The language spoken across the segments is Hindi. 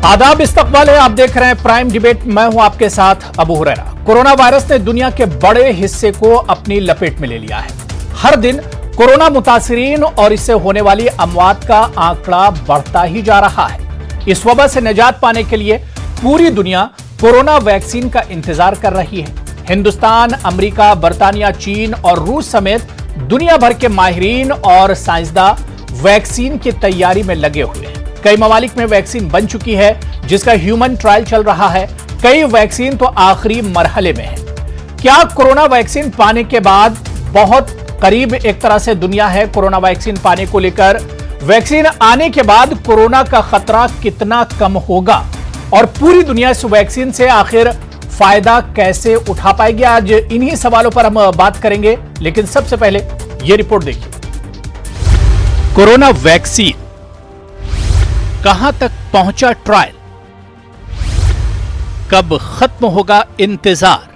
आदाब, इस्तकबाल है। आप देख रहे हैं प्राइम डिबेट। मैं हूं आपके साथ अबू हुरैरा। कोरोना वायरस ने दुनिया के बड़े हिस्से को अपनी लपेट में ले लिया है। हर दिन कोरोना मुतासिरीन और इससे होने वाली अमवात का आंकड़ा बढ़ता ही जा रहा है। इस वबा से निजात पाने के लिए पूरी दुनिया कोरोना वैक्सीन का इंतजार कर रही है। हिंदुस्तान, अमेरिका, बर्तानिया, चीन और रूस समेत दुनिया भर के माहिरीन और साइंसदां वैक्सीन की तैयारी में लगे हुए हैं। कई ममालिक में वैक्सीन बन चुकी है जिसका ह्यूमन ट्रायल चल रहा है। कई वैक्सीन तो आखिरी मरहले में है। क्या कोरोना वैक्सीन पाने के बाद बहुत करीब एक तरह से दुनिया है कोरोना वैक्सीन पाने को लेकर? वैक्सीन आने के बाद कोरोना का खतरा कितना कम होगा और पूरी दुनिया इस वैक्सीन से आखिर फायदा कैसे उठा पाएगी? आज इन्हीं सवालों पर हम बात करेंगे, लेकिन सबसे पहले यह रिपोर्ट देखिए। कोरोना वैक्सीन कहां तक पहुंचा ट्रायल? कब खत्म होगा इंतजार?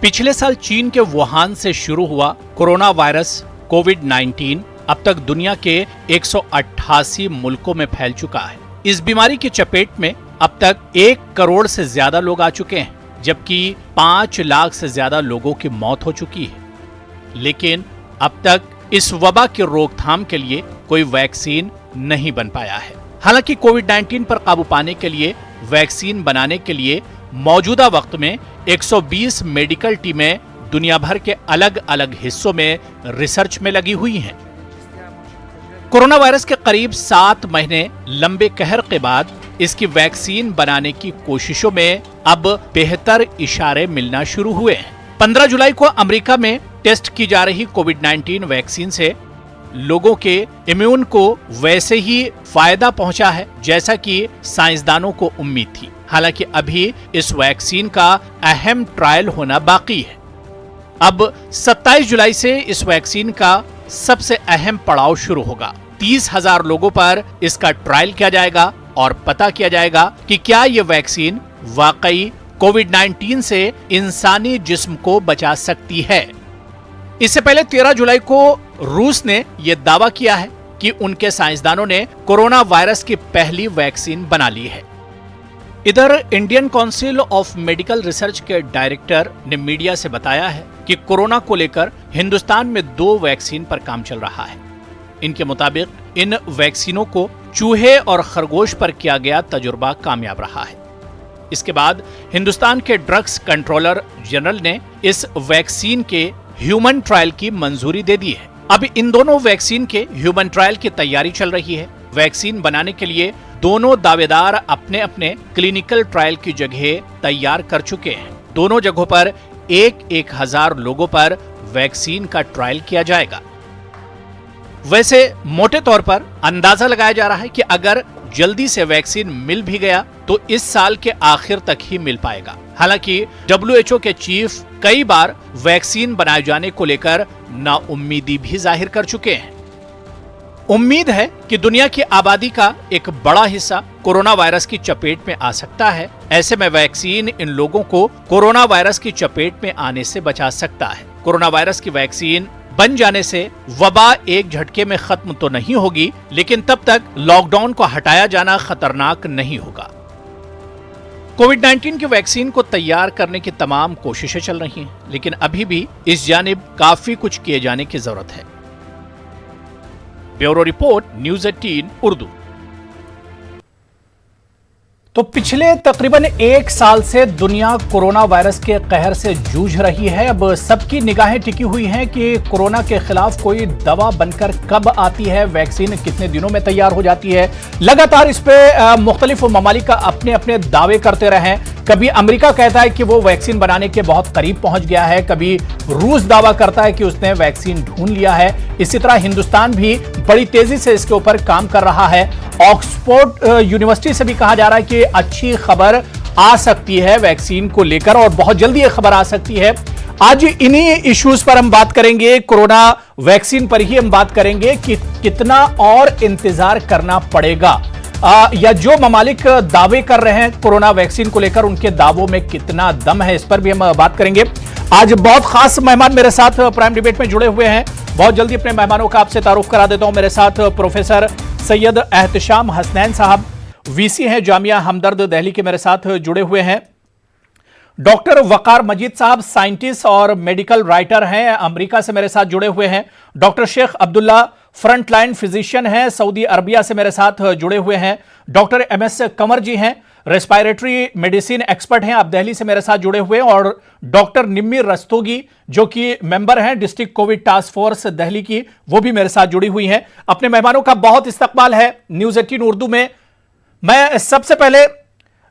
पिछले साल चीन के वुहान से शुरू हुआ कोरोना वायरस कोविड-19 अब तक दुनिया के 188 मुल्कों में फैल चुका है। इस बीमारी की चपेट में अब तक 1 करोड़ से ज्यादा लोग आ चुके हैं, जबकि 5 लाख से ज्यादा लोगों की मौत हो चुकी है। लेकिन अब तक इस वबा की रोकथाम के लिए कोई वैक्सीन नहीं बन पाया है। हालांकि कोविड-19 पर काबू पाने के लिए वैक्सीन बनाने के लिए मौजूदा वक्त में 120 मेडिकल टीमें दुनिया भर के अलग अलग हिस्सों में रिसर्च में लगी हुई हैं। कोरोना वायरस के करीब 7 महीने लंबे कहर के बाद इसकी वैक्सीन बनाने की कोशिशों में अब बेहतर इशारे मिलना शुरू हुए हैं। 15 जुलाई को अमेरिका में टेस्ट की जा रही कोविड-19 वैक्सीन से लोगों के इम्यून को वैसे ही फायदा पहुंचा है जैसा कि साइंसदानों को उम्मीद थी। हालांकि अभी इस वैक्सीन का अहम ट्रायल होना बाकी है। अब 27 जुलाई से इस वैक्सीन का सबसे अहम पड़ाव शुरू होगा। 30,000 लोगों पर इसका ट्रायल किया जाएगा और पता किया जाएगा कि क्या यह वैक्सीन वाकई कोविड-19 से इंसानी जिस्म को बचा सकती है। इससे पहले 13 जुलाई को रूस ने यह दावा किया है कि उनके साइंसदानों ने कोरोना वायरस की पहली वैक्सीन बना ली है। इधर Indian council of medical research के डायरेक्टर ने मीडिया से बताया है कि कोरोना को लेकर हिंदुस्तान में 2 वैक्सीन पर काम चल रहा है। इनके मुताबिक इन वैक्सीनों को चूहे और खरगोश पर किया गया तजुर्बा कामयाब रहा है। इसके बाद हिंदुस्तान के ड्रग्स कंट्रोलर जनरल ने इस वैक्सीन के ह्यूमन ट्रायल की मंजूरी दे दी है। अब इन दोनों वैक्सीन के ह्यूमन ट्रायल की तैयारी चल रही है। वैक्सीन बनाने के लिए दोनों दावेदार अपने अपने क्लिनिकल ट्रायल की जगह तैयार कर चुके हैं। दोनों जगहों पर 1,000 लोगों पर वैक्सीन का ट्रायल किया जाएगा। वैसे मोटे तौर पर अंदाजा लगाया जा रहा है कि अगर जल्दी से वैक्सीन मिल भी गया तो इस साल के आखिर तक ही मिल पाएगा। हालांकि WHO के चीफ कई बार वैक्सीन बनाए जाने को लेकर नाउम्मीदी भी जाहिर कर चुके हैं। उम्मीद है कि दुनिया की आबादी का एक बड़ा हिस्सा कोरोना वायरस की चपेट में आ सकता है। ऐसे में वैक्सीन इन लोगों को कोरोना वायरस की चपेट में आने से बचा सकता है। कोरोना वायरस की वैक्सीन बन जाने से वबा एक झटके में खत्म तो नहीं होगी, लेकिन तब तक लॉकडाउन को हटाया जाना खतरनाक नहीं होगा। कोविड-19 की वैक्सीन को तैयार करने की तमाम कोशिशें चल रही हैं, लेकिन अभी भी इस जानिब काफी कुछ किए जाने की जरूरत है। Bureau report, news 18 Urdu. तो पिछले तकरीबन 1 साल से दुनिया कोरोना वायरस के कहर से जूझ रही है। अब सबकी निगाहें टिकी हुई हैं कि कोरोना के खिलाफ कोई दवा बनकर कब आती है, वैक्सीन कितने दिनों में तैयार हो जाती है। लगातार इस पे मुख्तलिफ ममालिक अपने अपने दावे करते रहे हैं। कभी अमेरिका कहता है कि वो वैक्सीन बनाने के बहुत करीब पहुंच गया है, कभी रूस दावा करता है कि उसने वैक्सीन ढूंढ लिया है। इसी तरह हिंदुस्तान भी बड़ी तेजी से इसके ऊपर काम कर रहा है। ऑक्सफोर्ड यूनिवर्सिटी से भी कहा जा रहा है कि अच्छी खबर आ सकती है वैक्सीन को लेकर और बहुत जल्दी यह खबर आ सकती है। आज इन्हीं इश्यूज पर हम बात करेंगे, कोरोना वैक्सीन पर ही हम बात करेंगे कि कितना और इंतजार करना पड़ेगा। या जो ममालिक दावे कर रहे हैं कोरोना वैक्सीन को लेकर, उनके दावों में कितना दम है, इस पर भी हम बात करेंगे। आज बहुत खास मेहमान मेरे साथ प्राइम डिबेट में जुड़े हुए हैं। बहुत जल्दी अपने मेहमानों का आपसे तारुफ करा देता हूं। मेरे साथ प्रोफेसर सैयद एहतशाम हसनैन साहब, वीसी हैं जामिया हमदर्द दिल्ली के, मेरे साथ जुड़े हुए हैं। डॉक्टर वकार मजीद साहब साइंटिस्ट और मेडिकल राइटर हैं, अमेरिका से मेरे साथ जुड़े हुए हैं। Doctor Sheikh Abdullah frontline physician हैं, सऊदी अरबिया से मेरे साथ जुड़े हुए हैं। डॉक्टर एमएस कंवर जी हैं, रेस्पिरेटरी मेडिसिन एक्सपर्ट हैं, आप दिल्ली से मेरे साथ जुड़े हुए हैं। और डॉक्टर निम्मी रस्तोगी जो कि मेंबर हैं district Covid task force Delhi की, वो भी मेरे साथ जुड़ी हुई हैं। अपने मेहमानों का बहुत इस्तकबाल है न्यूज 18 उर्दू में। मैं सबसे पहले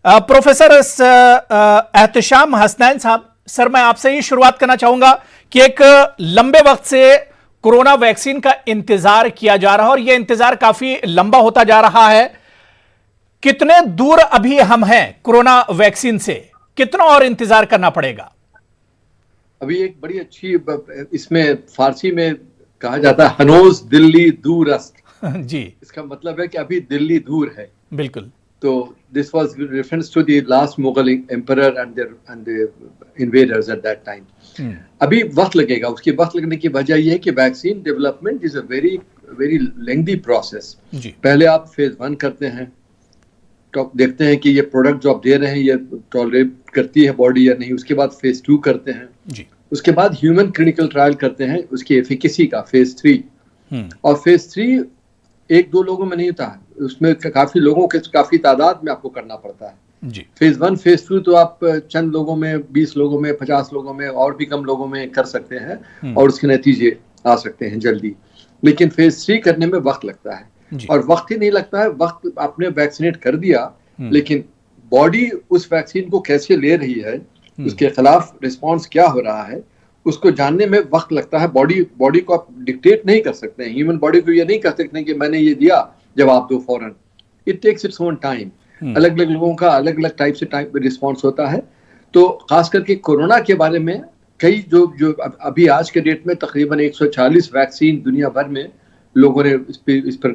प्रोफेसर एहतशाम हसनैन साहब, सर मैं आपसे ही शुरुआत करना चाहूंगा कि एक लंबे वक्त से कोरोना वैक्सीन का इंतजार किया जा रहा है और यह इंतजार काफी लंबा होता जा रहा है। कितने दूर अभी हम हैं कोरोना वैक्सीन से? कितना और इंतजार करना पड़ेगा? अभी एक बड़ी अच्छी इसमें फारसी में कहा जाता है हनोज दिल्ली दूरस्त जी, इसका मतलब है कि अभी दिल्ली दूर है। बिल्कुल। तो this was reference to the last Mughal emperor and the invaders at that time. अभी वक्त लगेगा। उसकी वक्त लगने की वजह यह है कि vaccine development is a very very lengthy process. पहले आप फेज 1 करते हैं, तो देखते हैं कि ये प्रोडक्ट जो आप दे रहे हैं ये टॉलरेट करती है बॉडी या नहीं। उसके बाद फेज 2 करते हैं जी। उसके बाद ह्यूमन क्लिनिकल ट्रायल करते हैं उसकी एफिकेसी का, फेज 3। और फेज 3 1-2 लोगों में नहीं होता है, उसमें काफी लोगों के काफी तादाद में आपको करना पड़ता है जी। फेज 1 फेज 2 तो आप चंद लोगों में, 20 लोगों में, 50 लोगों में और भी कम लोगों में कर सकते हैं और उसके नतीजे आ सकते हैं जल्दी। लेकिन फेज 3 करने में वक्त लगता है और वक्त ही नहीं लगता है। वक्त आपने वैक्सीनेट कर दिया, लेकिन बॉडी उस वैक्सीन को कैसे ले रही है, उसके खिलाफ रिस्पॉन्स क्या हो रहा है, उसको जानने में वक्त लगता है। बॉडी को आप डिक्टेट नहीं कर सकते हैं। ह्यूमन बॉडी को ये नहीं कर सकते कि मैंने ये दिया जवाब दो फौरन। It takes its own time. अलग अलग लोगों का अलग अलग टाइप से रिस्पॉन्स होता है। तो खास करके कोरोना के बारे में कई जो अभी आज के डेट में तकरीबन 140 वैक्सीन दुनिया भर में लोगों ने इस पर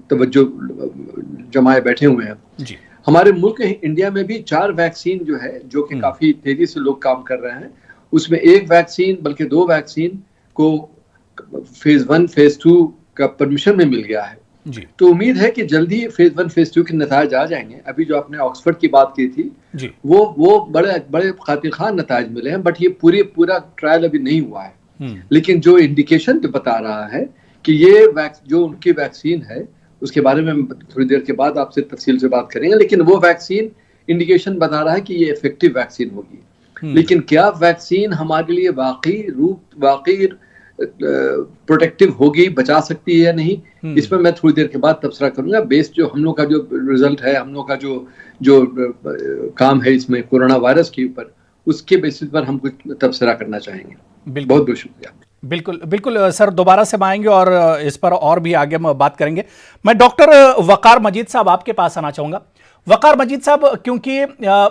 तवज्जो जमाए बैठे हुए हैं जी। हमारे मुल्क इंडिया में भी 4 वैक्सीन जो है, जो कि काफी तेजी से लोग काम कर रहे हैं, उसमें एक वैक्सीन बल्कि 2 वैक्सीन को फेज 1 फेज 2 का परमिशन में मिल गया है जी। तो उम्मीद है कि जल्दी फेज 1 फेज 2 के नताज आ जाएंगे। अभी जो आपने ऑक्सफोर्ड की बात की थी जी। वो बड़े खातिर खान नताज मिले हैं, बट ये पूरा ट्रायल अभी नहीं हुआ है। लेकिन जो इंडिकेशन तो बता रहा है कि ये जो उनकी वैक्सीन है, उसके बारे में हम थोड़ी देर के बाद आपसे तफसील से बात करेंगे, लेकिन वो वैक्सीन इंडिकेशन बता रहा है कि ये इफेक्टिव वैक्सीन होगी। लेकिन क्या वैक्सीन हमारे लिए वाकई प्रोटेक्टिव होगी, बचा सकती है या नहीं, इसमें मैं थोड़ी देर के बाद तबसरा करूंगा। बेस्ड जो हम लोग का जो रिजल्ट है, हम लोग का जो काम है इसमें कोरोना वायरस के ऊपर, उसके बेसिस पर हम कुछ तबसरा करना चाहेंगे। बहुत बहुत शुक्रिया। बिल्कुल बिल्कुल सर, दोबारा से आएंगे और इस पर और भी आगे हम बात करेंगे। मैं डॉक्टर वकार मजीद साहब आपके पास आना चाहूंगा। वकार मजीद साहब, क्योंकि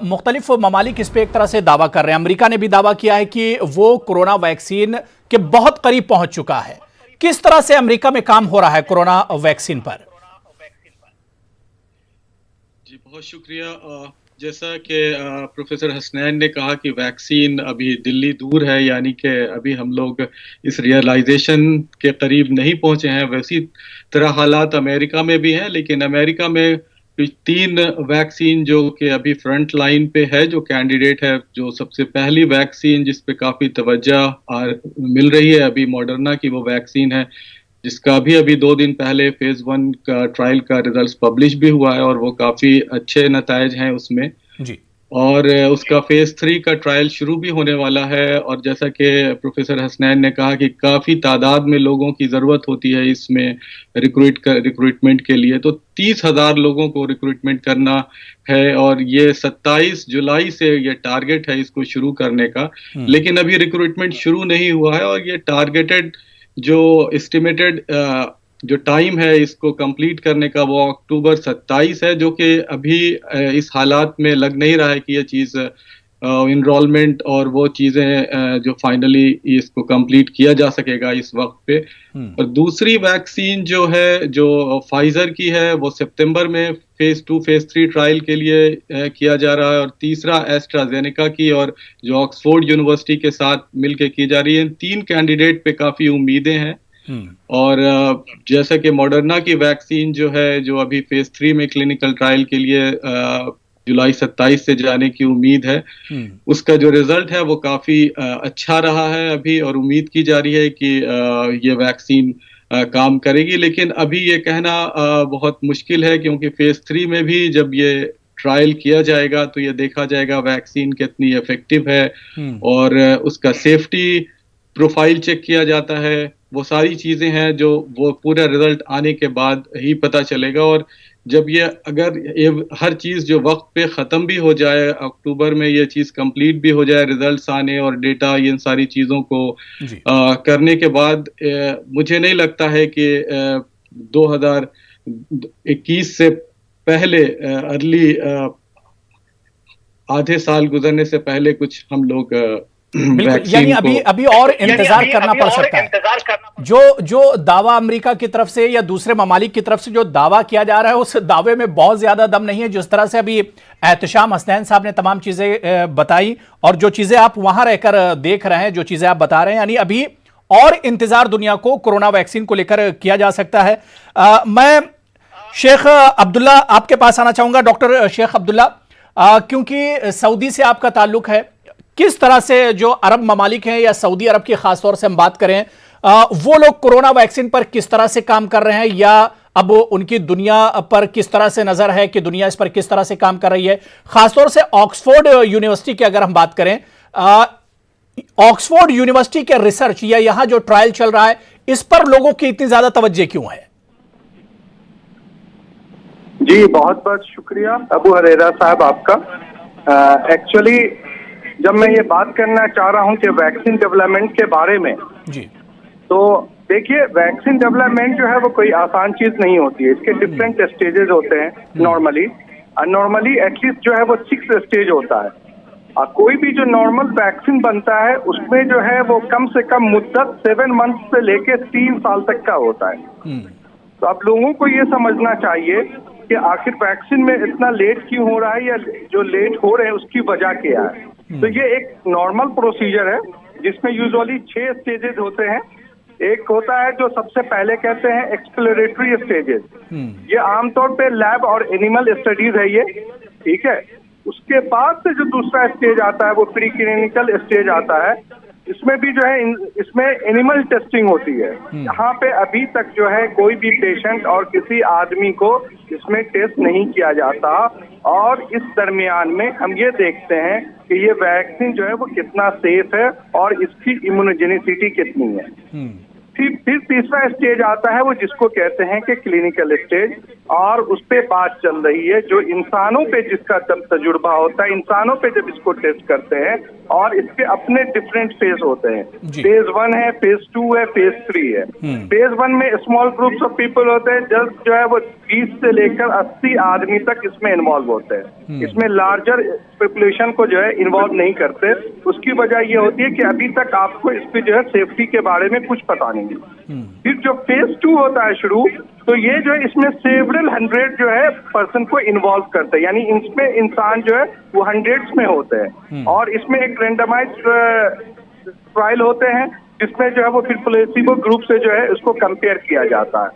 मुख्तलिफ ममालिक इस पर एक तरह से दावा कर रहे हैं, अमेरिका ने भी दावा किया है कि वो कोरोना वैक्सीन के बहुत करीब पहुंच चुका है। किस तरह से अमेरिका में काम हो रहा है कोरोना वैक्सीन पर? जी बहुत शुक्रिया। जैसा कि प्रोफेसर हसनैन ने कहा कि वैक्सीन अभी दिल्ली दूर है, यानी कि अभी हम लोग इस रियलाइजेशन के करीब नहीं पहुंचे हैं। वैसी तरह हालात अमेरिका में भी हैं, लेकिन अमेरिका में 3 वैक्सीन जो कि अभी फ्रंट लाइन पे है, जो कैंडिडेट है, जो सबसे पहली वैक्सीन जिस पे काफ़ी तवज्जो मिल रही है अभी मॉडर्ना की, वो वैक्सीन है जिसका अभी 2 दिन पहले फेज 1 का ट्रायल का रिजल्ट पब्लिश भी हुआ है और वो काफ़ी अच्छे नतायज हैं उसमें जी। और उसका फेज 3 का ट्रायल शुरू भी होने वाला है। और जैसा कि प्रोफेसर हसनैन ने कहा कि काफ़ी तादाद में लोगों की ज़रूरत होती है इसमें रिक्रूटमेंट के लिए, तो 30,000 लोगों को रिक्रूटमेंट करना है और ये 27 जुलाई से ये टारगेट है इसको शुरू करने का। लेकिन अभी रिक्रूटमेंट शुरू नहीं हुआ है और ये टारगेटेड जो एस्टिमेटेड जो टाइम है इसको कंप्लीट करने का वो अक्टूबर 27 है, जो कि अभी इस हालात में लग नहीं रहा है कि ये चीज़ इनरोलमेंट और वो चीज़ें जो फाइनली इसको कंप्लीट किया जा सकेगा इस वक्त पे। और दूसरी वैक्सीन जो है, जो फाइजर की है, वो सितंबर में फेज 2 फेज 3 ट्रायल के लिए किया जा रहा है, और तीसरा एस्ट्राजेनेका की और जो ऑक्सफोर्ड यूनिवर्सिटी के साथ मिलकर की जा रही है। इन 3 कैंडिडेट पे काफ़ी उम्मीदें हैं। और जैसा कि मॉडर्ना की वैक्सीन जो है, जो अभी फेज 3 में क्लिनिकल ट्रायल के लिए जुलाई 27 से जाने की उम्मीद है, उसका जो रिजल्ट है वो काफी अच्छा रहा है अभी, और उम्मीद की जा रही है कि ये वैक्सीन काम करेगी। लेकिन अभी ये कहना बहुत मुश्किल है, क्योंकि फेज 3 में भी जब ये ट्रायल किया जाएगा तो ये देखा जाएगा वैक्सीन कितनी इफेक्टिव है, और उसका सेफ्टी प्रोफाइल चेक किया जाता है। वो सारी चीजें हैं जो वो पूरा रिजल्ट आने के बाद ही पता चलेगा। और जब ये अगर ये हर चीज जो वक्त पे खत्म भी हो जाए, अक्टूबर में ये चीज कंप्लीट भी हो जाए, रिजल्ट्स आने और डेटा, इन सारी चीजों को करने के बाद मुझे नहीं लगता है कि 2021 से पहले अर्ली आधे साल गुजरने से पहले कुछ हम लोग यानी अभी और इंतजार करना पड़ सकता है। जो दावा अमेरिका की तरफ से या दूसरे ममालिक की तरफ से जो दावा किया जा रहा है, उस दावे में बहुत ज्यादा दम नहीं है। जिस तरह से अभी एहतशाम हसनैन साहब ने तमाम चीजें बताई, और जो चीजें आप वहां रहकर देख रहे हैं, जो चीजें आप बता रहे हैं, यानी अभी और इंतजार दुनिया को कोरोना वैक्सीन को लेकर किया जा सकता है। मैं शेख अब्दुल्ला आपके पास आना चाहूंगा, डॉक्टर शेख अब्दुल्ला, क्योंकि सऊदी से आपका ताल्लुक है। किस तरह से जो अरब ममालिक हैं या सऊदी अरब की खासतौर से हम बात करें, वो लोग कोरोना वैक्सीन पर किस तरह से काम कर रहे हैं, या अब उनकी दुनिया पर किस तरह से नजर है कि दुनिया इस पर किस तरह से काम कर रही है? खासतौर से ऑक्सफोर्ड यूनिवर्सिटी की अगर हम बात करें, ऑक्सफोर्ड यूनिवर्सिटी के रिसर्च या यहां जो ट्रायल चल रहा है, इस पर लोगों की इतनी ज्यादा तवज्जो क्यों है? जी, बहुत बहुत शुक्रिया अबू हरेरा साहब आपका। एक्चुअली जब मैं ये बात करना चाह रहा हूं कि वैक्सीन डेवलपमेंट के बारे में जी, तो देखिए, वैक्सीन डेवलपमेंट जो है वो कोई आसान चीज नहीं होती है। इसके डिफरेंट स्टेजेस होते हैं नॉर्मली, और नॉर्मली एटलीस्ट जो है वो 6 स्टेज होता है। कोई भी जो नॉर्मल वैक्सीन बनता है उसमें जो है वो कम से कम मुद्दत 7 मंथ से लेके 3 साल तक का होता है। तो अब लोगों को ये समझना चाहिए कि आखिर वैक्सीन में इतना लेट क्यों हो रहा है, या जो लेट हो रहे हैं उसकी वजह क्या है। तो ये एक नॉर्मल प्रोसीजर है जिसमें यूजुअली 6 स्टेजेस होते हैं। एक होता है जो सबसे पहले कहते हैं एक्सप्लोरेटरी स्टेजेस, ये आमतौर पे लैब और एनिमल स्टडीज है ये, ठीक है। उसके बाद से जो दूसरा स्टेज आता है वो प्री क्लिनिकल स्टेज आता है। इसमें भी जो है इसमें एनिमल टेस्टिंग होती है। यहाँ पे अभी तक जो है कोई भी पेशेंट और किसी आदमी को इसमें टेस्ट नहीं किया जाता, और इस दरमियान में हम ये देखते हैं कि ये वैक्सीन जो है वो कितना सेफ है और इसकी इम्यूनोजेनिसिटी कितनी है। फिर तीसरा स्टेज आता है वो जिसको कहते हैं कि क्लिनिकल स्टेज, और उस पे बात चल रही है जो इंसानों पे जिसका जब तजुर्बा होता है, इंसानों पे जब इसको टेस्ट करते हैं, और इसके अपने डिफरेंट फेज होते हैं। फेज 1 है, फेज 2 है, फेज 3 है। फेज 1 में स्मॉल ग्रुप्स ऑफ पीपल होते हैं, जस्ट जो है वो 20 से लेकर 80 आदमी तक इसमें इन्वॉल्व होते हैं। इसमें लार्जर पॉपुलेशन को जो है इन्वॉल्व नहीं करते। उसकी वजह ये होती है कि अभी तक आपको इसकी जो है सेफ्टी के बारे में कुछ पता नहीं। फिर जो फेज 2 होता है शुरू, तो ये जो है इसमें सेवरल 100 जो है पर्सन को इन्वॉल्व करते हैं, यानी इसमें इंसान जो है वो 100s में होते हैं, और इसमें एक रेंडमाइज्ड ट्रायल होते हैं जिसमें जो है वो फिर प्लेसिबो ग्रुप से जो है उसको कंपेयर किया जाता है।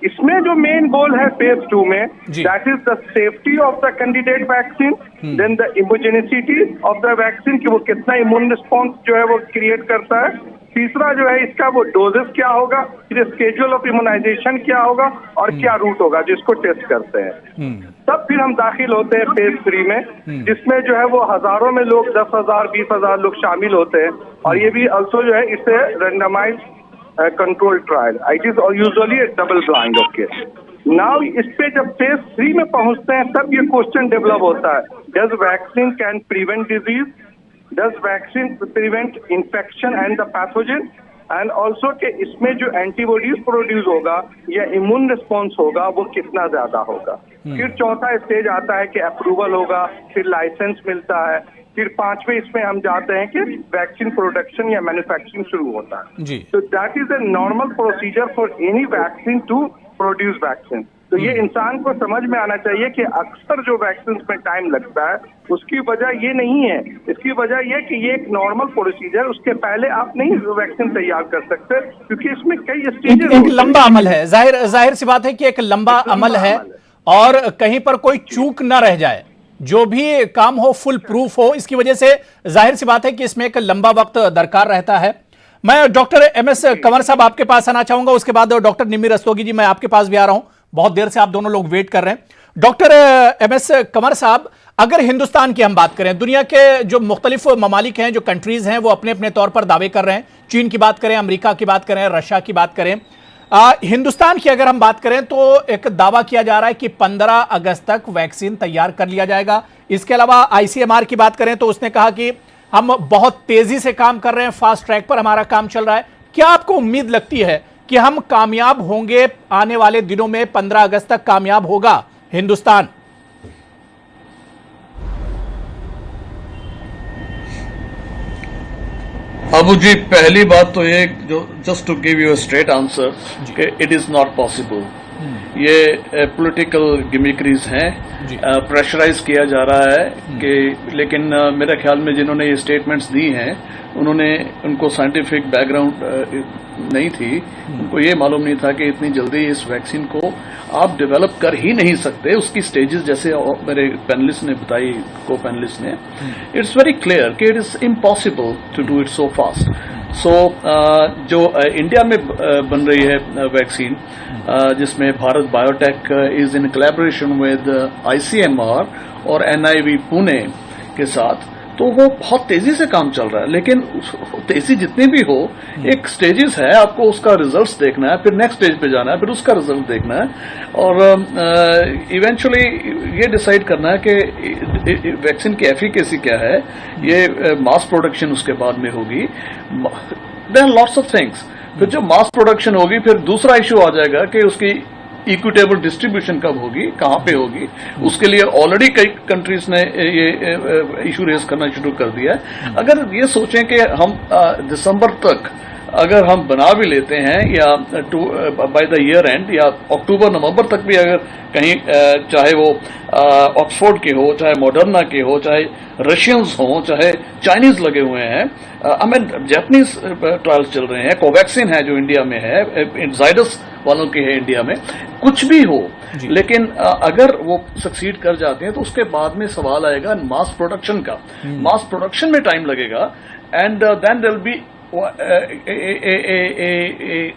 इसमें जो मेन गोल है फेज 2 में, that is the safety of the candidate vaccine, then the immunogenicity of the vaccine, कि वो कितना इम्यून रिस्पॉन्स जो है वो क्रिएट करता है। तीसरा जो है इसका वो डोजेस क्या होगा, फिर स्केड्यूल ऑफ इम्यूनाइजेशन क्या होगा, और क्या रूट होगा जिसको टेस्ट करते हैं। तब फिर हम दाखिल होते हैं फेज 3 में, जिसमें जो है वो हजारों में लोग, 10,000 20,000 लोग शामिल होते हैं, और ये भी अल्सो जो है इसे randomise control trial, it is usually double blind. Okay, now इस पे जब फेज 3 में पहुंचते हैं तब ये क्वेश्चन डेवलप होता है, does vaccine can prevent disease, does vaccine prevent infection and the pathogen, and also कि इसमें जो एंटीबॉडीज प्रोड्यूस होगा या इम्यून रिस्पॉन्स होगा वो कितना ज्यादा होगा। फिर चौथा स्टेज आता है कि अप्रूवल होगा, फिर लाइसेंस मिलता है, फिर 5वें इसमें हम जाते हैं कि वैक्सीन प्रोडक्शन या मैन्युफैक्चरिंग शुरू होता है जी। तो that is a normal procedure for any vaccine to produce vaccine. तो ये इंसान को समझ में आना चाहिए कि अक्सर जो वैक्सीन में टाइम लगता है उसकी वजह ये नहीं है, इसकी वजह ये कि ये एक नॉर्मल प्रोसीजर, उसके पहले आप नहीं वैक्सीन तैयार कर सकते क्योंकि इसमें कई स्टेजेस एक लंबा अमल है। जाहिर सी बात है कि एक लंबा अमल है और कहीं पर कोई चूक न रह जाए, जो भी काम हो फुल प्रूफ हो, इसकी वजह से जाहिर सी बात है कि इसमें एक लंबा वक्त दरकार रहता है। मैं डॉक्टर एमएस कंवर साहब आपके पास आना चाहूंगा, उसके बाद डॉक्टर निम्मी रस्तोगी जी मैं आपके पास भी आ रहा हूं, बहुत देर से आप दोनों लोग वेट कर रहे हैं। डॉक्टर एमएस कंवर साहब, अगर हिंदुस्तान की हम बात करें, दुनिया के जो मुख्तलिफ ममालिक हैं, जो कंट्रीज हैं, वो अपने अपने तौर पर दावे कर रहे हैं। चीन की बात करें, अमेरिका की बात करें, रशिया की बात करें, हिंदुस्तान की अगर हम बात करें तो एक दावा किया जा रहा है कि 15 अगस्त तक वैक्सीन तैयार कर लिया जाएगा। इसके अलावा आईसीएमआर की बात करें तो उसने कहा कि हम बहुत तेजी से काम कर रहे हैं, फास्ट ट्रैक पर हमारा काम चल रहा है। क्या आपको उम्मीद लगती है कि हम कामयाब होंगे आने वाले दिनों में, 15 अगस्त तक कामयाब होगा हिंदुस्तान? अबू जी, पहली बात तो ये जो just to give you a straight answer कि इट इज नॉट पॉसिबल। ये पॉलिटिकल गिमिक्रीज हैं, प्रेशराइज किया जा रहा है कि, लेकिन मेरे ख्याल में जिन्होंने ये स्टेटमेंट्स दी हैं उनको साइंटिफिक बैकग्राउंड नहीं थी, उनको ये मालूम नहीं था कि इतनी जल्दी इस वैक्सीन को आप डेवलप कर ही नहीं सकते। उसकी स्टेजेस जैसे मेरे पैनलिस्ट ने बताई, को पैनलिस्ट ने, इट्स वेरी क्लियर कि it is impossible to do it so fast. So जो इंडिया में बन रही है वैक्सीन, जिसमें Bharat Biotech is in collaboration with ICMR और एनआईवी पुणे के साथ, तो वो बहुत तेजी से काम चल रहा है। लेकिन तेजी जितनी भी हो, एक स्टेजेस है, आपको उसका रिजल्ट्स देखना है, फिर नेक्स्ट स्टेज पे जाना है, फिर उसका रिजल्ट देखना है और इवेंचुअली ये डिसाइड करना है कि वैक्सीन की एफिकेसी क्या है। ये मास प्रोडक्शन उसके बाद में होगी। There are lots of things. फिर जब मास प्रोडक्शन होगी, फिर दूसरा इश्यू आ जाएगा कि उसकी इक्विटेबल डिस्ट्रीब्यूशन कब होगी, कहां पे होगी। उसके लिए ऑलरेडी कई कंट्रीज ने ये इशू रेज करना शुरू कर दिया है। अगर ये सोचें कि हम दिसंबर तक अगर हम बना भी लेते हैं, या बाय द ईयर एंड, या अक्टूबर नवंबर तक भी अगर कहीं, चाहे वो ऑक्सफोर्ड के हो, चाहे मॉडर्ना के हो, चाहे रशियंस हो, चाहे चाइनीज लगे हुए हैं, जापानीज ट्रायल्स चल रहे हैं, कोवैक्सीन है जो इंडिया में है, जाइडस वालों की है इंडिया में, कुछ भी हो, लेकिन अगर वो सक्सीड कर जाते हैं तो उसके बाद में सवाल आएगा मास प्रोडक्शन का। मास प्रोडक्शन में टाइम लगेगा and then there will be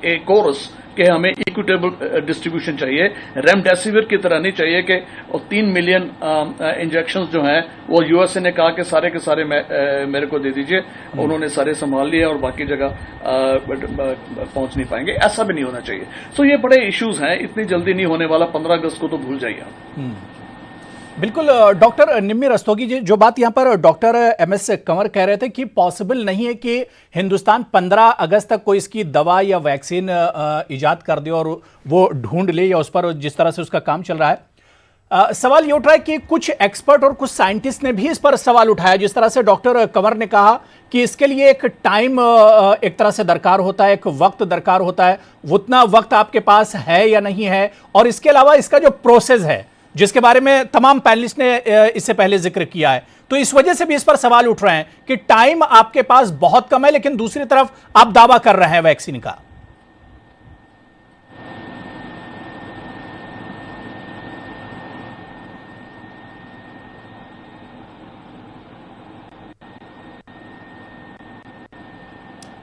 a chorus कि हमें इक्विटेबल डिस्ट्रीब्यूशन चाहिए। रेमडेसिविर की तरह नहीं चाहिए कि 3 मिलियन इंजेक्शंस जो हैं वो यूएसए ने कहा कि सारे के सारे मेरे को दे दीजिए, उन्होंने सारे संभाल लिए और बाकी जगह पहुंच नहीं पाएंगे। ऐसा भी नहीं होना चाहिए। सो ये बड़े इश्यूज हैं, इतनी जल्दी नहीं होने वाला। 15 अगस्त को तो भूल जाइए आप। बिल्कुल। डॉक्टर निम्मी रस्तोगी जी, जो बात यहां पर डॉक्टर एमएस कंवर कह रहे थे कि पॉसिबल नहीं है कि हिंदुस्तान 15 अगस्त तक कोई इसकी दवा या वैक्सीन इजाद कर दे और वो ढूंढ ले, या उस पर जिस तरह से उसका काम चल रहा है। सवाल ये उठ रहा है कि कुछ एक्सपर्ट और कुछ साइंटिस्ट ने भी इस पर सवाल उठाया, जिस तरह से डॉक्टर कंवर ने कहा कि इसके लिए एक टाइम एक तरह से दरकार होता है, एक वक्त दरकार होता है। उतना वक्त आपके पास है या नहीं है, और इसके अलावा इसका जो प्रोसेस है जिसके बारे में तमाम पैनलिस्ट ने इससे पहले जिक्र किया है, तो इस वजह से भी इस पर सवाल उठ रहे हैं कि टाइम आपके पास बहुत कम है, लेकिन दूसरी तरफ आप दावा कर रहे हैं वैक्सीन का।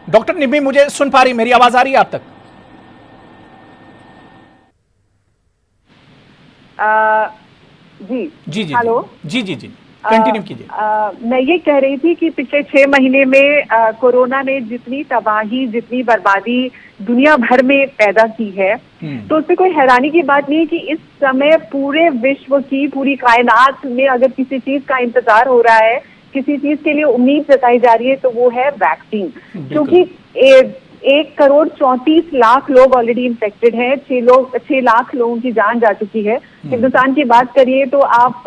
डॉक्टर निम्मी, मुझे सुन पा रही, मेरी आवाज आ रही है आप तक? जी जी जी हेलो जी जी जी कंटिन्यू कीजिए। मैं ये कह रही थी कि पिछले 6 महीने में कोरोना ने जितनी तबाही, जितनी बर्बादी दुनिया भर में पैदा की है, तो उसमें कोई हैरानी की बात नहीं है कि इस समय पूरे विश्व की, पूरी कायनात में अगर किसी चीज का इंतजार हो रहा है, किसी चीज के लिए उम्मीद जताई जा रही है, तो वो है वैक्सीन। क्योंकि 1,34,00,000 लोग ऑलरेडी इन्फेक्टेड हैं, 6 लाख लोगों की जान जा चुकी है। हिंदुस्तान की बात करिए तो आप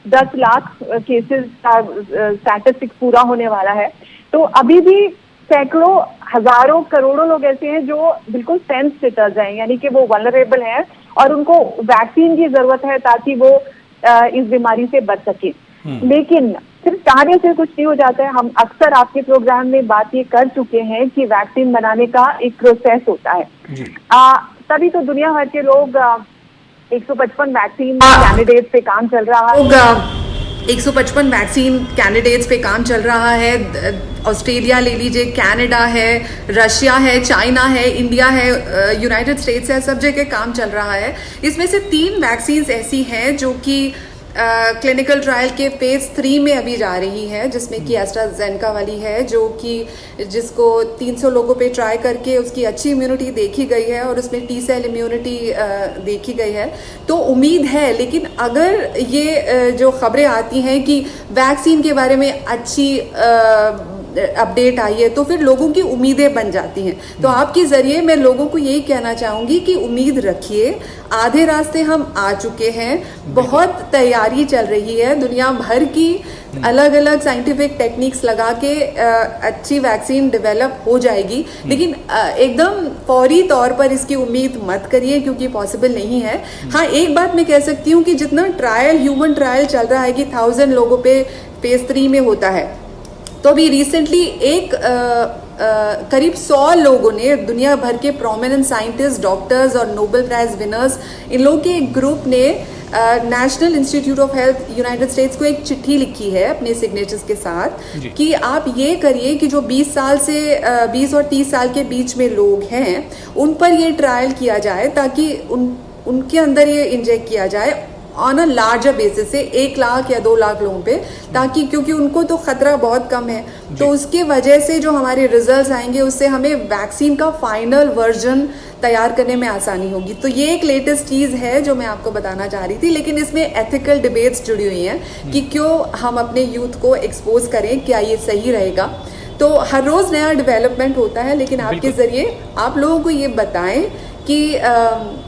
10 लाख केसेस का स्टैटिस्टिक्स पूरा होने वाला है। तो अभी भी सैकड़ों, हजारों, करोड़ों लोग ऐसे हैं जो बिल्कुल सेंस सिटर्स हैं, यानी कि वो वल्नरेबल हैं और उनको वैक्सीन की जरूरत है ताकि वो इस बीमारी से बच सके। लेकिन सिर्फ चाहने से कुछ नहीं हो जाता है। हम अक्सर आपके प्रोग्राम में बात ये कर चुके हैं कि वैक्सीन बनाने का एक प्रोसेस होता है। तभी तो दुनिया भर के लोग 155 वैक्सीन कैंडिडेट्स पे काम चल रहा है। 155 वैक्सीन कैंडिडेट्स पे काम चल रहा है। ऑस्ट्रेलिया ले लीजिए, कनाडा है, रशिया है, चाइना है, इंडिया है, यूनाइटेड स्टेट्स है, सब जगह काम चल रहा है। इसमें से 3 वैक्सीन ऐसी हैं जो कि क्लिनिकल ट्रायल के फेज 3 में अभी जा रही है, जिसमें कि एस्ट्राजेनेका वाली है, जो कि जिसको 300 लोगों पे ट्राई करके उसकी अच्छी इम्यूनिटी देखी गई है और उसमें टी सेल इम्यूनिटी देखी गई है। तो उम्मीद है, लेकिन अगर ये जो खबरें आती हैं कि वैक्सीन के बारे में अच्छी अपडेट आई है तो फिर लोगों की उम्मीदें बन जाती हैं। तो आपके जरिए मैं लोगों को यही कहना चाहूंगी कि उम्मीद रखिए, आधे रास्ते हम आ चुके हैं, बहुत तैयारी चल रही है, दुनिया भर की अलग अलग साइंटिफिक टेक्निक्स लगा के अच्छी वैक्सीन डेवलप हो जाएगी। लेकिन एकदम फौरी तौर पर इसकी उम्मीद मत करिए क्योंकि पॉसिबल नहीं है। हाँ, एक बात मैं कह सकती हूँ कि जितना ट्रायल, ह्यूमन ट्रायल चल रहा है कि 1000 लोगों पे फेज 3 में होता है, तो अभी रिसेंटली एक करीब 100 लोगों ने, दुनिया भर के प्रोमिनेंट साइंटिस्ट, डॉक्टर्स और नोबेल प्राइज विनर्स, इन लोगों के एक ग्रुप ने national institute of health United states को एक चिट्ठी लिखी है अपने सिग्नेचर्स के साथ कि आप ये करिए कि जो 20 साल से 20 और 30 साल के बीच में लोग हैं उन पर ये ट्रायल किया जाए ताकि उनके अंदर ये इंजेक्ट किया जाए ऑन अ लार्जर बेसिस से 1 लाख या 2 लाख लोगों पे, ताकि क्योंकि उनको तो खतरा बहुत कम है, तो उसके वजह से जो हमारे रिजल्ट्स आएंगे उससे हमें वैक्सीन का फाइनल वर्जन तैयार करने में आसानी होगी। तो ये एक लेटेस्ट चीज़ है जो मैं आपको बताना चाह रही थी, लेकिन इसमें एथिकल डिबेट्स जुड़ी हुई हैं कि क्यों हम अपने यूथ को एक्सपोज करें, क्या ये सही रहेगा। तो हर रोज़ नया डेवलपमेंट होता है, लेकिन आपके ज़रिए आप लोगों को ये बताएं कि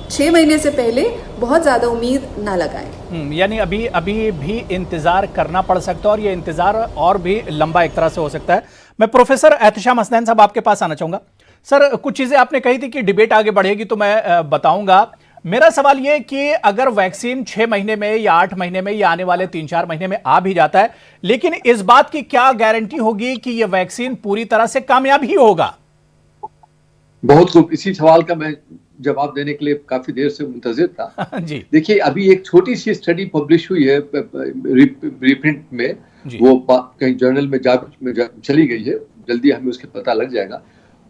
6 महीने से पहले बहुत ज़्यादा उम्मीद ना लगाएं। यानी अभी भी इंतज़ार करना पड़ सकता है और ये इंतज़ार और भी लंबा एक तरह से हो सकता है। मैं प्रोफेसर एहतशाम हसनैन साहब आपके पास आना चाहूँगा। सर, कुछ चीज़ें आपने कही थी कि डिबेट आगे बढ़ेगी तो मैं बताऊँगा। मेरा सवाल ये कि अगर वैक्सीन 6 महीने में या 8 महीने में या आने वाले 3-4 महीने में आ भी जाता है, लेकिन इस बात की क्या गारंटी होगी कि ये वैक्सीन पूरी तरह से कामयाब ही होगा? बहुत खूब, इसी सवाल का मैं जवाब देने के लिए काफी देर से मुंतजिर था। जी। देखिए, अभी एक छोटी सी स्टडी पब्लिश हुई है रीप्रिंट में, वो कहीं जर्नल में चली गई है, जल्दी हमें उसके पता लग जाएगा।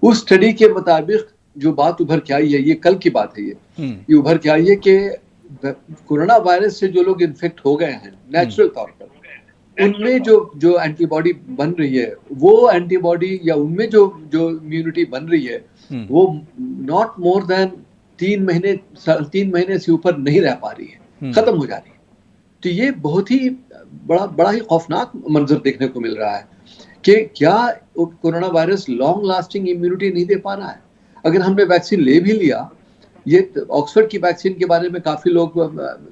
उस स्टडी के मुताबिक जो बात उभर के आई है, ये कल की बात है, ये उभर के आई है कि कोरोना वायरस से जो लोग इन्फेक्ट हो गए हैं नेचुरल तौर पर, उनमें जो एंटीबॉडी बन रही है, वो एंटीबॉडी या उनमें जो इम्यूनिटी बन रही है वो नॉट मोर देन 3 महीने से ऊपर नहीं रह पा रही है, खत्म हो जा रही है। तो ये बहुत ही बड़ा ही खौफनाक मंजर देखने को मिल रहा है कि क्या corona virus long lasting immunity नहीं दे पा रहा है। अगर हमने वैक्सीन ले भी लिया, ये ऑक्सफोर्ड की वैक्सीन के बारे में काफी लोग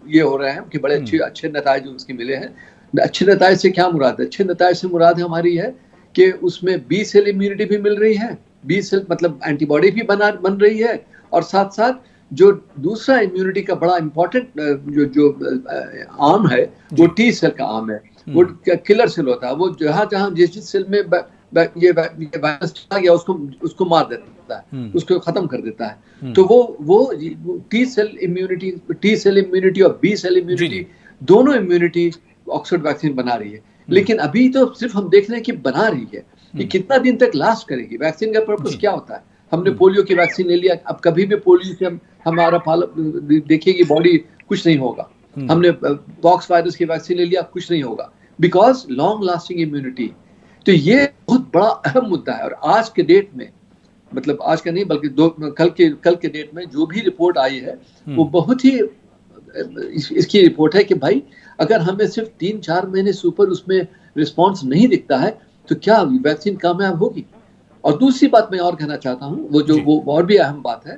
ये हो रहे हैं कि बड़े अच्छे नताइज उसके मिले हैं। अच्छे नताइज से क्या मुराद है? अच्छे नताइज से मुराद हमारी है कि उसमें बी सेल इम्यूनिटी भी मिल रही है, बी सेल मतलब एंटीबॉडी भी बन रही है, और साथ साथ जो दूसरा इम्यूनिटी का बड़ा इंपॉर्टेंट जो आर्म है वो टी सेल का आर्म है, वो किलर सेल होता है, वो जहाँ जिस सेल में ये वायरस चला गया उसको मार देता है, उसको खत्म कर देता है। तो वो टी सेल इम्यूनिटी और बी सेल इम्यूनिटी, दोनों इम्यूनिटी ऑक्सफोर्ड वैक्सीन बना रही है। लेकिन अभी तो सिर्फ हम देख रहे हैं कि बना रही है, कि कितना दिन तक लास्ट करेगी। वैक्सीन का पर्पस क्या होता है? हमने पोलियो की वैक्सीन ले लिया, अब कभी भी पोलियो से हमारा देखिएगी बॉडी कुछ नहीं होगा। हमने पॉक्स वायरस की वैक्सीन ले लिया, कुछ नहीं होगा, बिकॉज लॉन्ग लास्टिंग इम्यूनिटी। तो ये बहुत बड़ा अहम मुद्दा है। और आज के डेट में, मतलब आज का नहीं बल्कि कल के डेट में जो भी रिपोर्ट आई है वो बहुत ही इसकी रिपोर्ट है कि भाई अगर हमें सिर्फ 3-4 महीने से ऊपर उसमें रिस्पॉन्स नहीं दिखता है तो क्या वैक्सीन कामयाब होगी? और दूसरी बात मैं और कहना चाहता हूँ, वो और भी अहम बात है।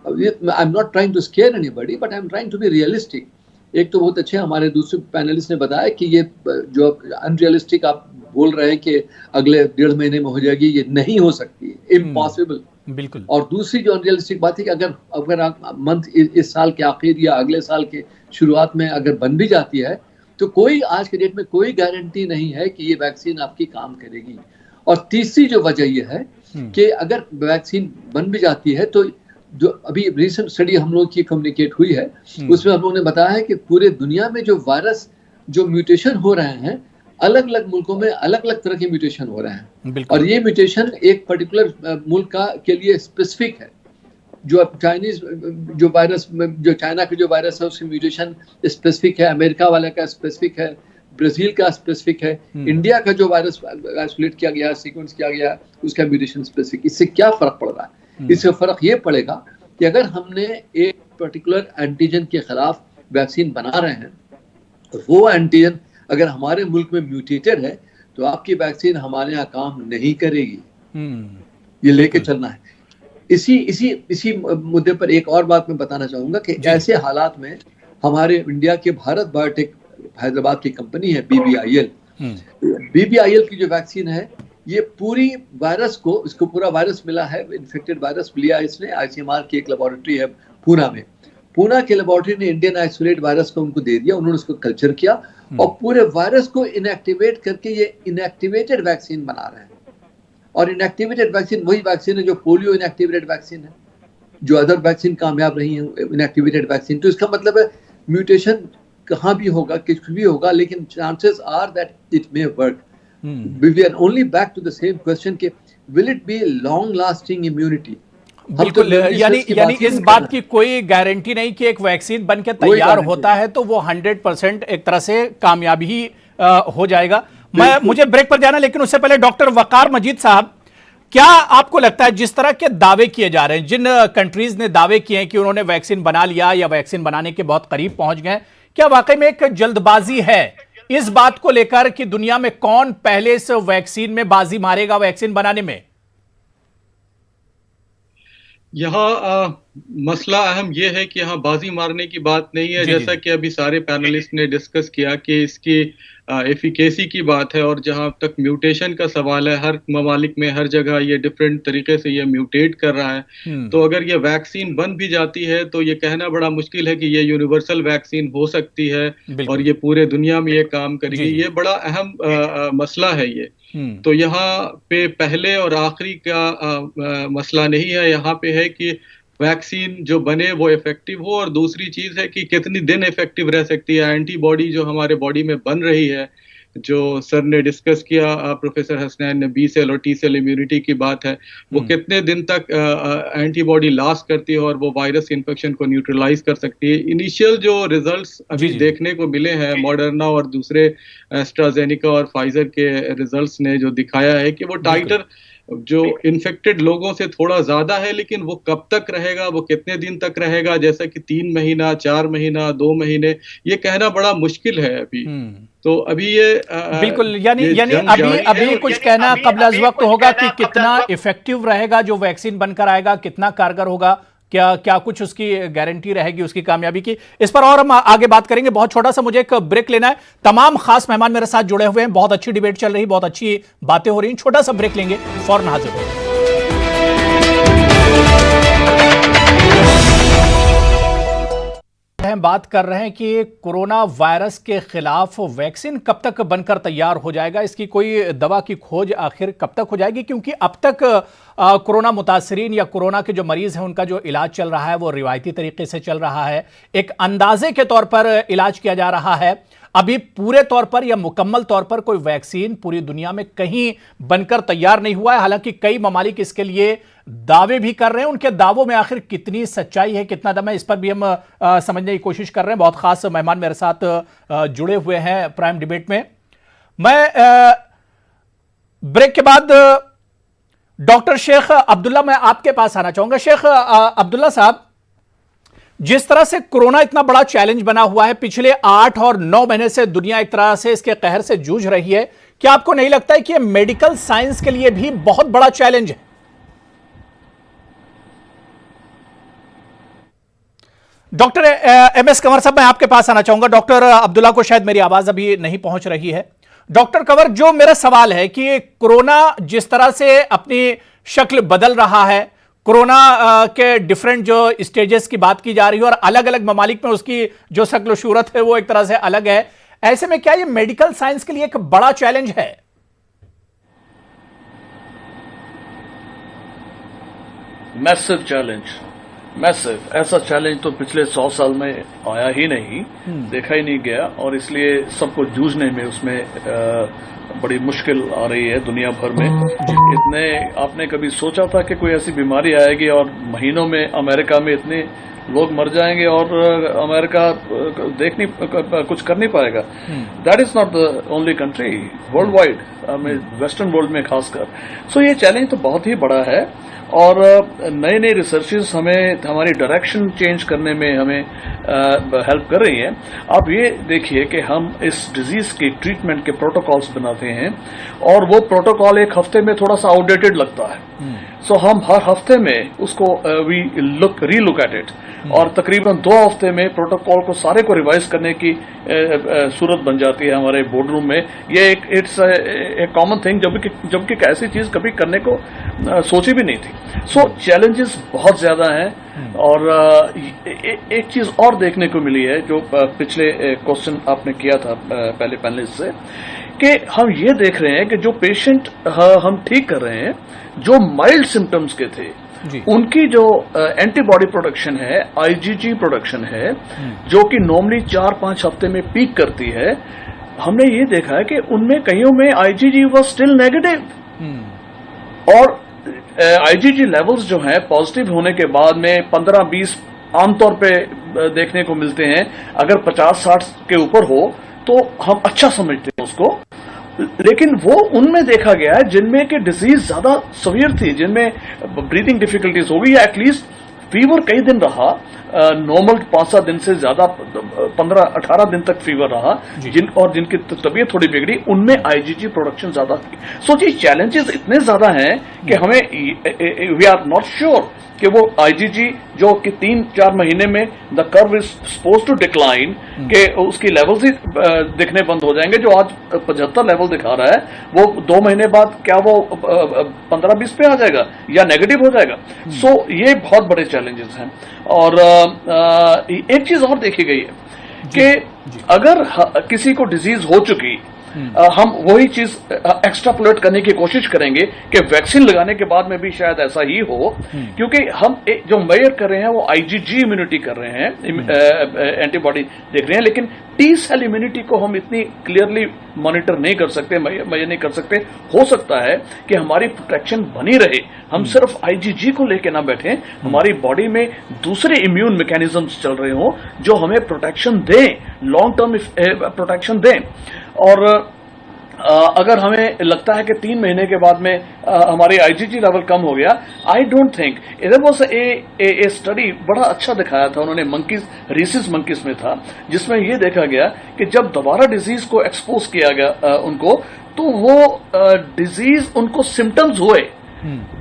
I am not trying to scare anybody, but I am trying to be realistic. एक तो बहुत अच्छे हमारे दूसरे पैनलिस्ट ने बताया कि ये जो अनरियलिस्टिक आप बोल रहे हैं कि अगले 1.5 महीने में हो जाएगी, ये नहीं हो सकती, इम्पॉसिबल। बिल्कुल। और दूसरी जो अनरियलिस्टिक बात है कि अगर मंथ इस साल के आखिर या अगले साल के शुरुआत में अगर बन भी जाती है तो कोई आज के डेट में कोई गारंटी नहीं है कि ये वैक्सीन आपकी काम करेगी। और तीसरी जो वजह ये है कि अगर वैक्सीन बन भी जाती है तो जो अभी रिसेंट स्टडी हम लोग की कम्युनिकेट हुई है उसमें हम लोगों ने बताया है कि पूरे दुनिया में जो वायरस जो म्यूटेशन हो रहे हैं, अलग अलग मुल्कों में अलग अलग तरह के म्यूटेशन हो रहे हैं, और ये म्यूटेशन एक पर्टिकुलर मुल्क के लिए स्पेसिफिक है। जो चाइनीज जो वायरस, जो चाइना का जो वायरस है उसकी म्यूटेशन स्पेसिफिक है, अमेरिका वाले का स्पेसिफिक है, ब्राजील का स्पेसिफिक है, इंडिया का जो वायरस आइसोलेट किया गया, सीक्वेंस किया गया, उसका म्यूटेशन स्पेसिफिक। इससे क्या फर्क पड़ रहा है? इससे फर्क ये पड़ेगा कि अगर हमने एक पर्टिकुलर एंटीजन के खिलाफ वैक्सीन बना रहे हैं और वो एंटीजन अगर हमारे मुल्क में म्यूटेटेड है तो आपकी वैक्सीन हमारे यहाँ काम नहीं करेगी। ये लेके चलना है। इसी मुद्दे पर एक और बात मैं बताना चाहूंगा कि ऐसे हालात में हमारे इंडिया के भारत बायोटेक हैदराबाद की कंपनी है बीबीआईएल की जो वैक्सीन है, ये पूरी वायरस को, इसको पूरा वायरस मिला है, इन्फेक्टेड वायरस लिया इसने आईसीएमआर की एक लेबोरेटरी है पूना में। पूना के लेबोरेटरी ने इंडियन आइसोलेट वायरस को उनको दे दिया, उन्होंने उसको कल्चर किया और पूरे वायरस को इनएक्टिवेट करके ये इनएक्टिवेटेड वैक्सीन बना रहे हैं। और इनएक्टिवेटेड वैक्सीन वही वैक्सीन है जो पोलियो इनएक्टिवेटेड वैक्सीन है, जो अदर वैक्सीन कामयाब रही है इनएक्टिवेटेड वैक्सीन। तो इसका मतलब है म्यूटेशन कहाँ भी होगा, कुछ भी होगा, लेकिन chances are that it may work. We are only back to the same question कि will it be long lasting immunity? बिल्कुल, यानी इस बात की कोई गारंटी नहीं कि एक वैक्सीन बन के तैयार होता है तो वो 100% एक तरह से कामयाब ही हो जाएगा। मुझे ब्रेक पर जाना, लेकिन उससे पहले डॉक्टर वकार मजीद साहब, क्या आपको लगता है जिस तरह के दावे किए जा रहे हैं, जिन कंट्रीज ने दावे किए हैं कि उन्होंने वैक्सीन बना लिया या वैक्सीन बनाने के बहुत करीब पहुंच गए, क्या वाकई में एक जल्दबाजी है इस बात को लेकर कि दुनिया में कौन पहले इस वैक्सीन में बाजी मारेगा, वैक्सीन बनाने में? यहाँ मसला अहम यह है कि यहाँ बाजी मारने की बात नहीं है, जैसा कि अभी सारे पैनलिस्ट ने डिस्कस किया कि इसकी एफिकेसी की बात है। और जहाँ तक म्यूटेशन का सवाल है, हर ममालिक में हर जगह ये डिफरेंट तरीके से ये म्यूटेट कर रहा है। तो अगर ये वैक्सीन बन भी जाती है तो ये कहना बड़ा मुश्किल है कि ये यूनिवर्सल वैक्सीन हो सकती है और ये पूरे दुनिया में ये काम करेगी। ये बड़ा अहम मसला है ये। तो यहाँ पे पहले और आखिरी का मसला नहीं है, यहाँ पे है कि वैक्सीन जो बने वो इफेक्टिव हो, और दूसरी चीज है कि कितनी दिन इफेक्टिव रह सकती है। एंटीबॉडी जो हमारे बॉडी में बन रही है, जो सर ने डिस्कस किया, प्रोफेसर हसनैन ने, बी सेल और टी सेल इम्यूनिटी की बात है, वो कितने दिन तक एंटीबॉडी लास्ट करती है और वो वायरस इन्फेक्शन को न्यूट्रलाइज कर सकती है। इनिशियल जो रिजल्ट्स अभी देखने को मिले हैं मॉडर्ना और दूसरे एस्ट्राजेनिका और फाइजर के रिजल्ट्स ने जो दिखाया है कि वो टाइटर जो इन्फेक्टेड लोगों से थोड़ा ज्यादा है, लेकिन वो कब तक रहेगा, वो कितने दिन तक रहेगा, जैसा कि 3 महीना, 4 महीना, 2 महीने, ये कहना बड़ा मुश्किल है अभी। तो अभी ये बिल्कुल, यानी अभी कुछ कहना कब्ल अज़ वक्त होगा कि कितना इफेक्टिव रहेगा जो वैक्सीन बनकर आएगा, कितना कारगर होगा, क्या कुछ उसकी गारंटी रहेगी उसकी कामयाबी की? इस पर और हम आगे बात करेंगे। बहुत छोटा सा मुझे एक ब्रेक लेना है। तमाम खास मेहमान मेरे साथ जुड़े हुए हैं, बहुत अच्छी डिबेट चल रही, बहुत अच्छी बातें हो रही हैं। छोटा सा ब्रेक लेंगे, फौरन हाजिर होंगे। हम बात कर रहे हैं कि कोरोना वायरस के खिलाफ वैक्सीन कब तक बनकर तैयार हो जाएगा, इसकी कोई दवा की खोज आखिर कब तक हो जाएगी, क्योंकि अब तक कोरोना मुतासरीन या कोरोना के जो मरीज हैं उनका जो इलाज चल रहा है वो रिवायती तरीके से चल रहा है, एक अंदाजे के तौर पर इलाज किया जा रहा है। अभी पूरे तौर पर या मुकम्मल तौर पर कोई वैक्सीन पूरी दुनिया में कहीं बनकर तैयार नहीं हुआ है। हालांकि कई ममालिक इसके लिए दावे भी कर रहे हैं, उनके दावों में आखिर कितनी सच्चाई है, कितना दम है, इस पर भी हम समझने की कोशिश कर रहे हैं। बहुत खास मेहमान मेरे साथ जुड़े हुए हैं प्राइम डिबेट में। मैं ब्रेक के बाद डॉक्टर शेख अब्दुल्ला, मैं आपके पास आना चाहूंगा। शेख अब्दुल्ला साहब, जिस तरह से कोरोना इतना बड़ा चैलेंज बना हुआ है, पिछले 8 और 9 महीने से दुनिया एक तरह से इसके कहर से जूझ रही है, क्या आपको नहीं लगता है कि यह मेडिकल साइंस के लिए भी बहुत बड़ा चैलेंज है? डॉक्टर MS कंवर साहब, मैं आपके पास आना चाहूंगा। डॉक्टर अब्दुल्ला को शायद मेरी आवाज अभी नहीं पहुंच रही है। डॉक्टर कंवर, जो मेरा सवाल है कि कोरोना जिस तरह से अपनी शक्ल बदल रहा है, कोरोना के डिफरेंट जो स्टेजेस की बात की जा रही है और अलग अलग ममालिक में उसकी जो शक्ल सूरत है वो एक तरह से अलग है, ऐसे में क्या ये मेडिकल साइंस के लिए एक बड़ा चैलेंज है? Massive challenge, massive. ऐसा चैलेंज तो पिछले 100 साल में आया ही नहीं, देखा ही नहीं गया, और इसलिए सबको जूझने में उसमें बड़ी मुश्किल आ रही है दुनिया भर में। इतने आपने कभी सोचा था कि कोई ऐसी बीमारी आएगी और महीनों में अमेरिका में इतने लोग मर जाएंगे और अमेरिका कुछ कर नहीं पाएगा? That is not the only country, world wide, western world में खासकर। सो ये चैलेंज तो बहुत ही बड़ा है, और नए नए रिसर्चेस हमें हमारी डायरेक्शन चेंज करने में हमें हेल्प कर रही हैं। आप ये देखिए कि हम इस डिजीज के ट्रीटमेंट के प्रोटोकॉल्स बनाते हैं, और वो प्रोटोकॉल एक हफ्ते में थोड़ा सा आउटडेटेड लगता है। सो हम हर हफ्ते में उसको वी रीलुक एट इट, और तकरीबन 2 हफ्ते में प्रोटोकॉल को सारे को रिवाइज करने की सूरत बन जाती है हमारे बोर्ड रूम में। ये इट्स एक कॉमन थिंग, जबकि ऐसी चीज कभी करने को सोची भी नहीं थी। सो चैलेंजेस बहुत ज्यादा हैं, और एक चीज और देखने को मिली है जो पिछले क्वेश्चन आपने किया था पहले पैनलिस्ट से, कि हम ये देख रहे हैं कि जो पेशेंट हम ठीक कर रहे हैं, जो माइल्ड सिम्टम्स के थे, उनकी जो एंटीबॉडी प्रोडक्शन है, IgG प्रोडक्शन है, जो कि नॉर्मली 4-5 हफ्ते में पीक करती है, हमने ये देखा है कि उनमें कईयों में IgG वाज स्टिल नेगेटिव, और IgG लेवल्स जो हैं पॉजिटिव होने के बाद में 15-20 आमतौर पे देखने को मिलते हैं। अगर 50-60 के ऊपर हो तो हम अच्छा समझते हैं उसको, लेकिन वो उनमें देखा गया है जिनमें कि डिजीज ज्यादा सवियर थी, जिनमें ब्रीथिंग डिफिकल्टीज हो गई, या एटलीस्ट फीवर कई दिन रहा, नॉर्मल 5-7 दिन से ज्यादा 15-18 दिन तक फीवर रहा, जिनकी तबीयत थोड़ी बिगड़ी, उनमें IgG प्रोडक्शन ज्यादा थी। सो ये चैलेंजेस इतने ज्यादा हैं कि हमें वी आर नॉट श्योर कि वो IgG जो कि 3-4 महीने में the curve is suppose to decline, कि उसकी लेवल्स ही दिखने बंद हो जाएंगे। जो आज 75 लेवल दिखा रहा है, वो 2 महीने बाद क्या वो 15-20 पे आ जाएगा या नेगेटिव हो जाएगा? सो ये बहुत बड़े चैलेंजेस हैं। और एक चीज और देखी गई है कि अगर किसी को डिजीज हो चुकी, हम वही चीज एक्स्ट्रापोलेट करने की कोशिश करेंगे कि वैक्सीन लगाने के बाद में भी शायद ऐसा ही हो, क्योंकि हम जो मेजर कर रहे हैं वो IgG इम्यूनिटी कर रहे हैं, एंटीबॉडी देख रहे हैं, लेकिन T सेल इम्यूनिटी को हम इतनी क्लियरली मॉनिटर नहीं कर सकते, मेजर नहीं कर सकते। हो सकता है कि हमारी प्रोटेक्शन बनी रहे, हम सिर्फ IgG को लेके ना बैठे, हमारी बॉडी में दूसरे इम्यून मैकेनिज्म्स चल रहे हों जो हमें प्रोटेक्शन दें, लॉन्ग टर्म प्रोटेक्शन दें। और अगर हमें लगता है कि 3 महीने के बाद में हमारी IgG लेवल कम हो गया, आई डोंट थिंक, इधर वो ए स्टडी बड़ा अच्छा दिखाया था उन्होंने, मंकीज, रीसिस मंकीज में था, जिसमें ये देखा गया कि जब दोबारा डिजीज को एक्सपोज किया गया उनको, तो वो डिजीज उनको सिम्टम्स हुए,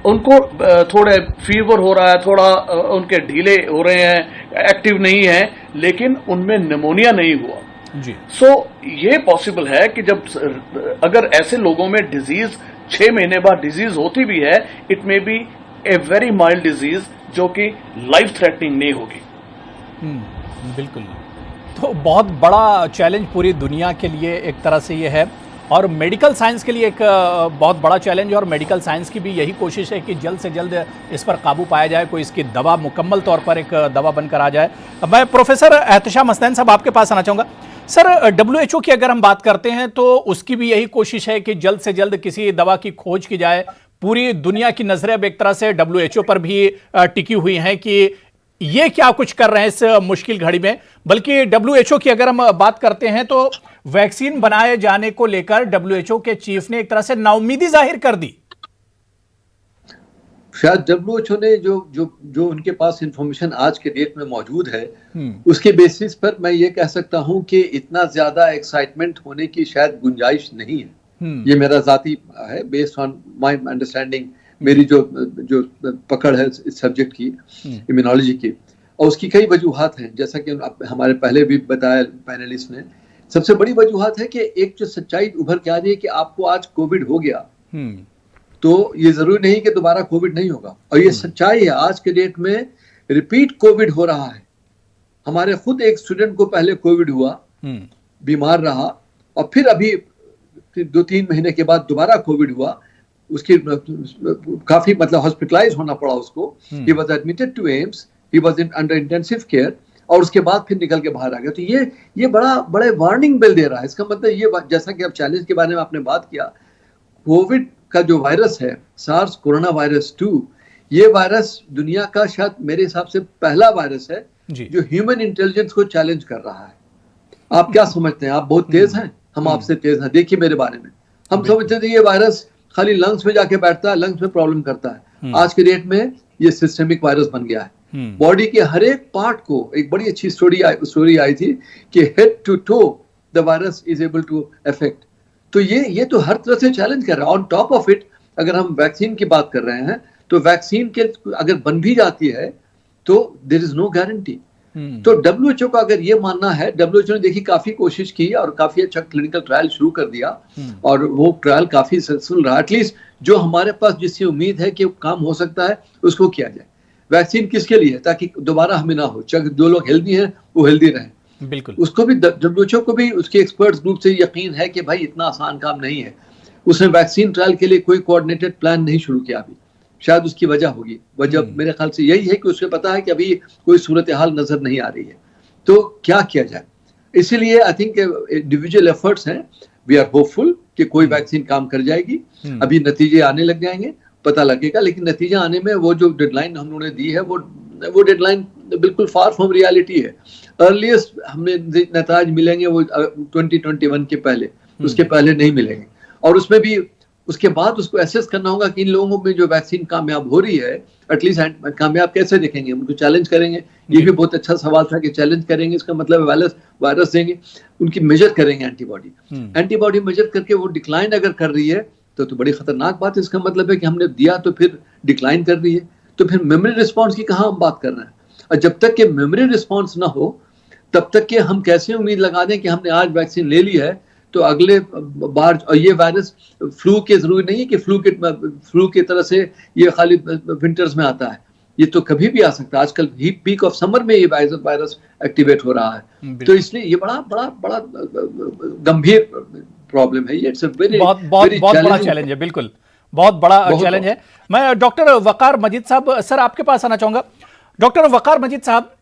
उनको थोड़े फीवर हो रहा है, थोड़ा उनके ढीले हो रहे हैं, एक्टिव नहीं है, लेकिन उनमें निमोनिया नहीं हुआ। सो ये पॉसिबल है कि जब अगर ऐसे लोगों में डिजीज 6 महीने बाद डिजीज होती भी है, it may be a very mild disease जो कि लाइफ थ्रेटनिंग नहीं होगी। बिल्कुल। तो बहुत बड़ा चैलेंज पूरी दुनिया के लिए एक तरह से ये है, और मेडिकल साइंस के लिए एक बहुत बड़ा चैलेंज है, और मेडिकल साइंस की भी यही कोशिश है कि जल्द से जल्द इस पर काबू पाया जाए, कोई इसकी दवा मुकम्मल तौर पर एक दवा बनकर आ जाए। मैं प्रोफेसर एहतशाम हसनैन साहब आपके पास आना चाहूँगा। सर, WHO की अगर हम बात करते हैं तो उसकी भी यही कोशिश है कि जल्द से जल्द किसी दवा की खोज की जाए। पूरी दुनिया की नजरें अब एक तरह से WHO पर भी टिकी हुई हैं कि ये क्या कुछ कर रहे हैं इस मुश्किल घड़ी में। बल्कि WHO की अगर हम बात करते हैं तो वैक्सीन बनाए जाने को लेकर WHO के चीफ ने एक तरह से नाउमीदी जाहिर कर दी। शायद WHO ने जो उनके पास इंफॉर्मेशन आज के डेट में मौजूद है, उसके बेसिस पर मैं ये कह सकता हूं कि इतना ज्यादा एक्साइटमेंट होने की शायद गुंजाइश नहीं है। ये मेरा जाती है, बेस्ड ऑन माय अंडरस्टैंडिंग, मेरी जो पकड़ है इस सब्जेक्ट की, इम्यूनोलॉजी की। और उसकी कई वजूहात हैं, जैसा कि हमारे पहले भी बताया पैनलिस्ट ने। सबसे बड़ी वजूहात है कि एक जो सच्चाई उभर के आ रही है कि आपको आज कोविड हो गया तो ये जरूरी नहीं कि दोबारा कोविड नहीं होगा, और ये सच्चाई है। आज के डेट में रिपीट कोविड हो रहा है। हमारे खुद एक स्टूडेंट को पहले कोविड हुआ, बीमार रहा, और फिर अभी 2-3 महीने के बाद दोबारा कोविड हुआ। उसकी काफी मतलब हॉस्पिटलाइज होना पड़ा उसको। He was admitted to AIIMS, he was under intensive care, और उसके बाद फिर निकल के बाहर आ गया। तो ये बड़े वार्निंग बेल दे रहा है। इसका मतलब ये जैसा कि अब चैलेंज के बारे में आपने बात किया, कोविड का जो वायरस है, सार्स कोरोना वायरस 2, ये वायरस दुनिया का शायद मेरे हिसाब से पहला वायरस है जो ह्यूमन इंटेलिजेंस को चैलेंज कर रहा है। आप क्या समझते हैं? आप बहुत तेज हैं, हम आपसे तेज हैं। देखिए मेरे बारे में, हम समझते थे ये वायरस खाली लंग्स में जाके बैठता है, लंग्स में प्रॉब्लम करता है। आज के डेट में ये सिस्टेमिक वायरस बन गया है। बॉडी के हर एक पार्ट को, एक बड़ी अच्छी स्टोरी आई थी कि head to toe the virus is able to affect. तो ये तो हर तरह से चैलेंज कर रहा है। ऑन टॉप ऑफ इट, अगर हम वैक्सीन की बात कर रहे हैं तो वैक्सीन के अगर बन भी जाती है तो देयर इज नो गारंटी। तो WHO का अगर ये मानना है, WHO ने देखी काफी कोशिश की और काफी अच्छा क्लिनिकल ट्रायल शुरू कर दिया, और वो ट्रायल काफी सक्सेसफुल रहा। एटलीस्ट जो हमारे पास जिसकी उम्मीद है कि काम हो सकता है उसको किया जाए। वैक्सीन किसके लिए है? ताकि दोबारा हमें ना हो, चाहे जो लोग हेल्दी हैं वो हेल्दी रहें। बिल्कुल। उसको भी WHO को भी उसके एक्सपर्ट्स ग्रुप से यकीन है कि भाई इतना आसान काम नहीं है। उसने वैक्सीन ट्रायल के लिए कोई कोऑर्डिनेटेड प्लान नहीं शुरू किया अभी। शायद उसकी वजह होगी, वजह मेरे ख्याल से यही है कि उसे पता है कि अभी कोई सूरत हाल नजर नहीं आ रही है, तो क्या किया जाए। इसीलिए आई थिंक इंडिविजुअल एफर्ट्स हैं। वी आर होपफुल कि कोई वैक्सीन काम कर जाएगी। अभी नतीजे आने लग जाएंगे, पता लगेगा, लेकिन नतीजा आने में वो जो डेडलाइन हम लोगों ने दी है वो डेडलाइन बिल्कुल फार फ्रॉम रियलिटी है। अर्लीस्ट हमें नतीजे मिलेंगे वो 2021 के पहले, उसके पहले नहीं मिलेंगे। और उसमें भी उसके बाद उसको एसेस करना होगा कि इन लोगों में जो वैक्सीन कामयाब हो रही है, एटलीस्ट कामयाब कैसे देखेंगे, उनको चैलेंज करेंगे। ये भी बहुत अच्छा सवाल था कि चैलेंज करेंगे, इसका मतलब वायरस देंगे, उनकी मेजर करेंगे एंटीबॉडी मेजर करके वो डिक्लाइन अगर कर रही है तो बड़ी खतरनाक बात है। इसका मतलब है कि हमने दिया तो फिर डिक्लाइन कर रही है, तो फिर मेमोरी रिस्पॉन्स की कहाँ हम बात कर रहे हैं। और जब तक कि मेमोरी रिस्पॉन्स ना हो तब तक के हम कैसे उम्मीद लगा दें कि हमने आज वैक्सीन ले ली है तो अगले बार। और ये वायरस फ्लू के जरूरी नहीं है कि फ्लू की तरह से ये खाली विंटर्स में आता है, ये तो कभी भी आ सकता है। आजकल हीट पीक ऑफ समर में ये वायरस एक्टिवेट हो रहा है, तो इसलिए ये बड़ा गंभीर प्रॉब्लम है। ये इट्स अ वेरी बहुत बड़ा चैलेंज है। बिल्कुल, बहुत बड़ा चैलेंज है। मैं डॉक्टर वकार मजीद साहब, सर आपके पास आना चाहूंगा। डॉक्टर वकार मजीद साहब,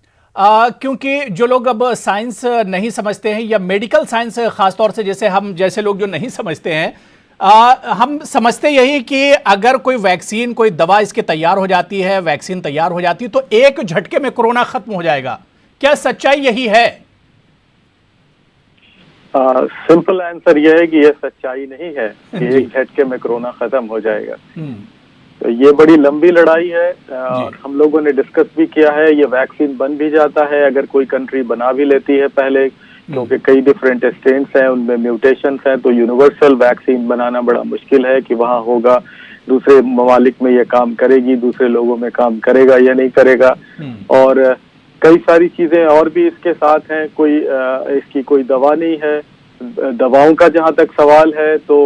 क्योंकि जो लोग अब साइंस नहीं समझते हैं, या मेडिकल साइंस खासतौर से जैसे लोग जो नहीं समझते हैं, हम समझते यही कि अगर कोई वैक्सीन, कोई दवा इसके तैयार हो जाती है, वैक्सीन तैयार हो जाती है तो एक झटके में कोरोना खत्म हो जाएगा। क्या सच्चाई यही है? सिंपल आंसर यह है कि यह सच्चाई नहीं है कि एक झटके में कोरोना खत्म हो जाएगा। तो ये बड़ी लंबी लड़ाई है, और हम लोगों ने डिस्कस भी किया है। ये वैक्सीन बन भी जाता है अगर कोई कंट्री बना भी लेती है पहले, क्योंकि कई डिफरेंट स्ट्रेन्स हैं, उनमें म्यूटेशंस हैं, तो यूनिवर्सल वैक्सीन बनाना बड़ा मुश्किल है कि वहाँ होगा, दूसरे ममालिक में ये काम करेगी, दूसरे लोगों में काम करेगा या नहीं करेगा। और कई सारी चीजें और भी इसके साथ हैं। इसकी कोई दवा नहीं है। दवाओं का जहां तक सवाल है तो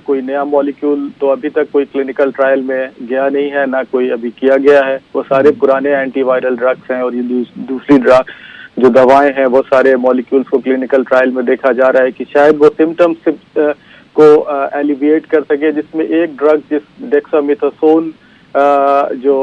कोई नया मॉलिक्यूल तो अभी तक कोई क्लिनिकल ट्रायल में गया नहीं है, ना कोई अभी किया गया है। वो सारे पुराने एंटीवायरल ड्रग्स हैं, और ये दूसरी ड्रग जो दवाएं हैं वो सारे मॉलिक्यूल्स को क्लिनिकल ट्रायल में देखा जा रहा है कि शायद वो सिम्टम्स को एलिविएट कर सके। जिसमें एक ड्रग डेक्सामेथासोन जो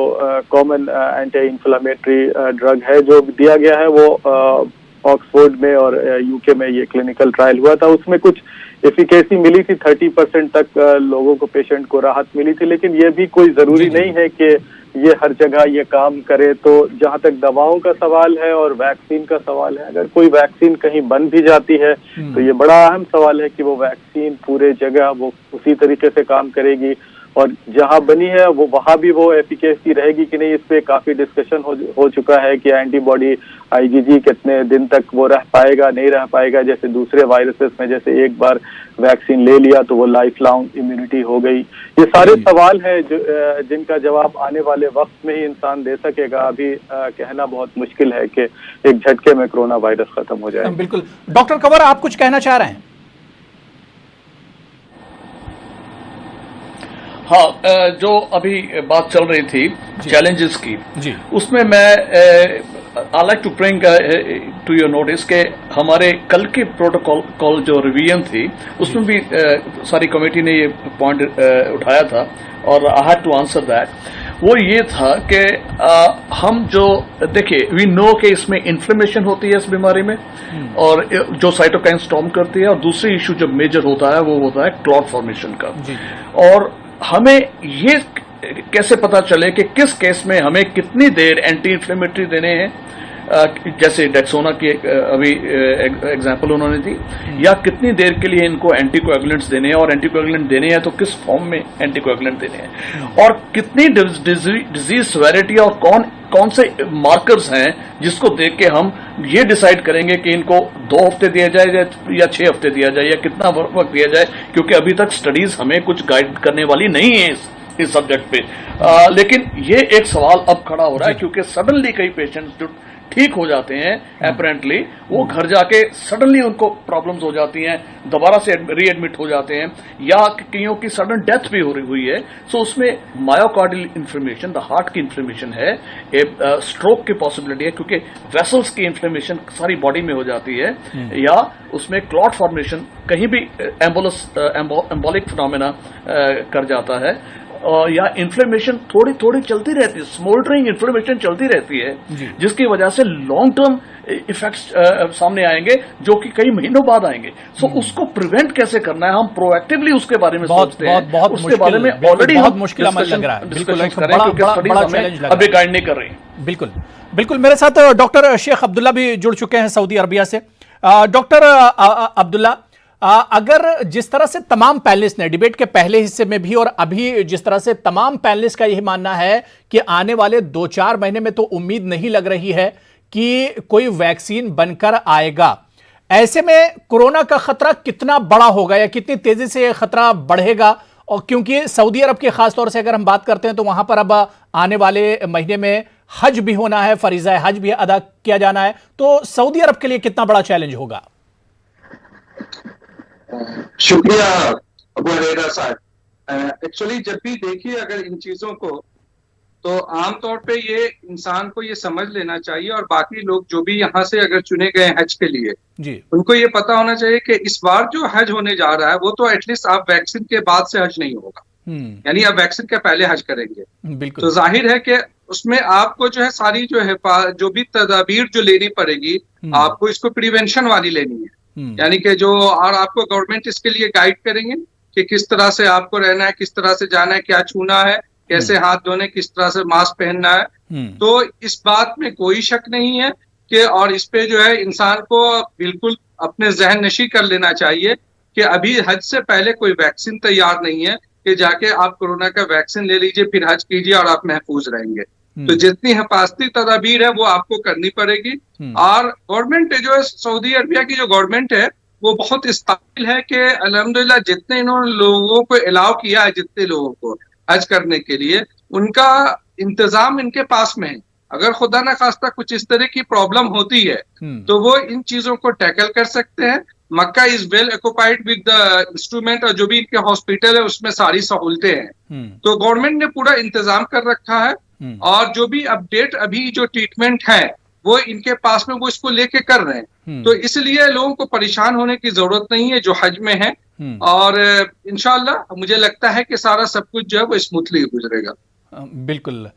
कॉमन एंटी इंफ्लेमेटरी ड्रग है जो दिया गया है, वो ऑक्सफोर्ड में और यूके में ये क्लिनिकल ट्रायल हुआ था। उसमें कुछ एफिकेसी मिली थी, 30% तक लोगों को, पेशेंट को राहत मिली थी। लेकिन ये भी कोई जरूरी नहीं है कि ये हर जगह ये काम करे। तो जहां तक दवाओं का सवाल है और वैक्सीन का सवाल है, अगर कोई वैक्सीन कहीं बन भी जाती है तो ये बड़ा अहम सवाल है कि वो वैक्सीन पूरे जगह वो उसी तरीके से काम करेगी, और जहां बनी है वो वहां भी वो एफिकेसी रहेगी कि नहीं, इस पे काफी डिस्कशन हो चुका है कि एंटीबॉडी IgG कितने दिन तक वो रह पाएगा नहीं रह पाएगा, जैसे दूसरे वायरसेस में जैसे एक बार वैक्सीन ले लिया तो वो लाइफ लॉन्ग इम्यूनिटी हो गई। ये सारे सवाल हैं जिनका जवाब आने वाले वक्त में ही इंसान दे सकेगा। अभी कहना बहुत मुश्किल है कि एक झटके में कोरोना वायरस खत्म हो जाए। बिल्कुल। डॉक्टर कंवर, आप कुछ कहना चाह रहे हैं? हाँ, जो अभी बात चल रही थी चैलेंजेस की जी, उसमें मैं I like to bring to your notice के हमारे कल के प्रोटोकॉल जो रिवीजन थी उसमें भी सारी कमेटी ने ये पॉइंट उठाया था और I had to answer that. वो ये था कि हम जो देखिए वी नो कि इसमें इन्फ्लेमेशन होती है इस बीमारी में और जो साइटोकाइन स्टॉर्म करती है, और दूसरी इशू जब मेजर होता है वो होता है क्लॉट फॉर्मेशन का। और हमें ये कैसे पता चले कि किस केस में हमें कितनी देर एंटी इन्फ्लेमेटरी देने हैं, जैसे डेक्सोना की अभी एग्जांपल उन्होंने दी, या कितनी देर के लिए इनको एंटीकोएगुलेंट्स देने हैं, और एंटीकोएगुलेंट देने हैं तो किस फॉर्म में एंटीकोएगुलेंट देने हैं, और कितनी डिजीज सेवेरिटी और कौन से मार्कर्स हैं जिसको देख के हम ये डिसाइड करेंगे कि इनको 2 हफ्ते दिया जाए या 6 हफ्ते दिया जाए या कितना वक्त दिया जाए, क्योंकि अभी तक स्टडीज हमें कुछ गाइड करने वाली नहीं है इस सब्जेक्ट पे। लेकिन ये एक सवाल अब खड़ा हो रहा है क्योंकि सडनली कई पेशेंट्स जो ठीक हो जाते हैं अपेरेंटली, वो घर जाके सडनली उनको प्रॉब्लम्स हो जाती हैं, दोबारा से रीएडमिट हो जाते हैं, या कईयों की सडन डेथ भी हो रही हुई है। सो उसमें मायोकार्डियल इन्फ्लेमेशन, द हार्ट की इन्फ्लेमेशन है, स्ट्रोक की पॉसिबिलिटी है क्योंकि वेसल्स की इन्फ्लेमेशन सारी बॉडी में हो जाती है, या उसमें क्लॉट फॉर्मेशन कहीं भी एम्बोलिक फिनोमेना कर जाता है, या इन्फ्लेमेशन थोड़ी थोड़ी चलती रहती है, स्मोल्डरिंग इन्फ्लेमेशन चलती रहती है, जिसकी वजह से लॉन्ग टर्म इफेक्ट्स सामने आएंगे जो कि कई महीनों बाद आएंगे। सो उसको प्रिवेंट कैसे करना है, हम प्रोएक्टिवली उसके बारे में सोचते हैं, बहुत उसके बारे में ऑलरेडी बहुत मुश्किल अमल लग रहा है। बिल्कुल, बड़ा चैलेंज अभी गाइड नहीं कर रही। बिल्कुल बिल्कुल। मेरे साथ डॉक्टर शेख अब्दुल्ला भी जुड़ चुके हैं सऊदी अरबिया से। डॉक्टर अब्दुल्ला, अगर जिस तरह से तमाम पैनलिस्ट ने डिबेट के पहले हिस्से में भी और अभी जिस तरह से तमाम पैनलिस्ट का यही मानना है कि आने वाले 2-4 महीने में तो उम्मीद नहीं लग रही है कि कोई वैक्सीन बनकर आएगा, ऐसे में कोरोना का खतरा कितना बड़ा होगा या कितनी तेजी से यह खतरा बढ़ेगा? और क्योंकि सऊदी अरब की खासतौर से अगर हम बात करते हैं तो वहां पर अब आने वाले महीने में हज भी होना है, फरीजा हज भी अदा किया जाना है, तो सऊदी अरब के लिए कितना बड़ा चैलेंज होगा? शुक्रिया अबू हरेरा साहब। एक्चुअली जब भी देखिए अगर इन चीजों को, तो आमतौर पे ये इंसान को ये समझ लेना चाहिए, और बाकी लोग जो भी यहाँ से अगर चुने गए हज के लिए जी, उनको ये पता होना चाहिए कि इस बार जो हज होने जा रहा है वो तो एटलीस्ट आप वैक्सीन के बाद से हज नहीं होगा, यानी आप वैक्सीन के पहले हज करेंगे। तो जाहिर है कि उसमें आपको जो है सारी जो भी तदाबीर जो लेनी पड़ेगी, आपको इसको प्रिवेंशन वाली लेनी है, यानी कि जो, और आपको गवर्नमेंट इसके लिए गाइड करेंगे कि किस तरह से आपको रहना है, किस तरह से जाना है, क्या छूना है, कैसे हाथ धोने, किस तरह से मास्क पहनना है। तो इस बात में कोई शक नहीं है कि, और इस पे जो है इंसान को बिल्कुल अपने जहन नशी कर लेना चाहिए कि अभी हज से पहले कोई वैक्सीन तैयार नहीं है कि जाके आप कोरोना का वैक्सीन ले लीजिए फिर हज कीजिए और आप महफूज रहेंगे। तो जितनी हिफाजती तदाबीर है वो आपको करनी पड़ेगी। और गवर्नमेंट जो है, सऊदी अरबिया की जो गवर्नमेंट है वो बहुत स्टाइल है कि अल्हम्दुलिल्लाह जितने इन्होंने लोगों को अलाउ किया है, जितने लोगों को हज करने के लिए, उनका इंतजाम इनके पास में है। अगर खुदा ना खास्ता कुछ इस तरह की प्रॉब्लम होती है तो वो इन चीजों को टैकल कर सकते हैं। Mecca is well occupied with the instrument, और जो भी इनके हॉस्पिटल है उसमें सारी सहूलतें हैं। तो गवर्नमेंट ने पूरा इंतजाम कर रखा है, और जो भी अपडेट अभी जो ट्रीटमेंट है वो इनके पास में, वो इसको लेके कर रहे हैं। तो इसलिए लोगों को परेशान होने की जरूरत नहीं है जो हज में है, और इंशाअल्लाह मुझे लगता है कि सारा सब कुछ जो है वो स्मूथली गुजरेगा। बिल्कुल।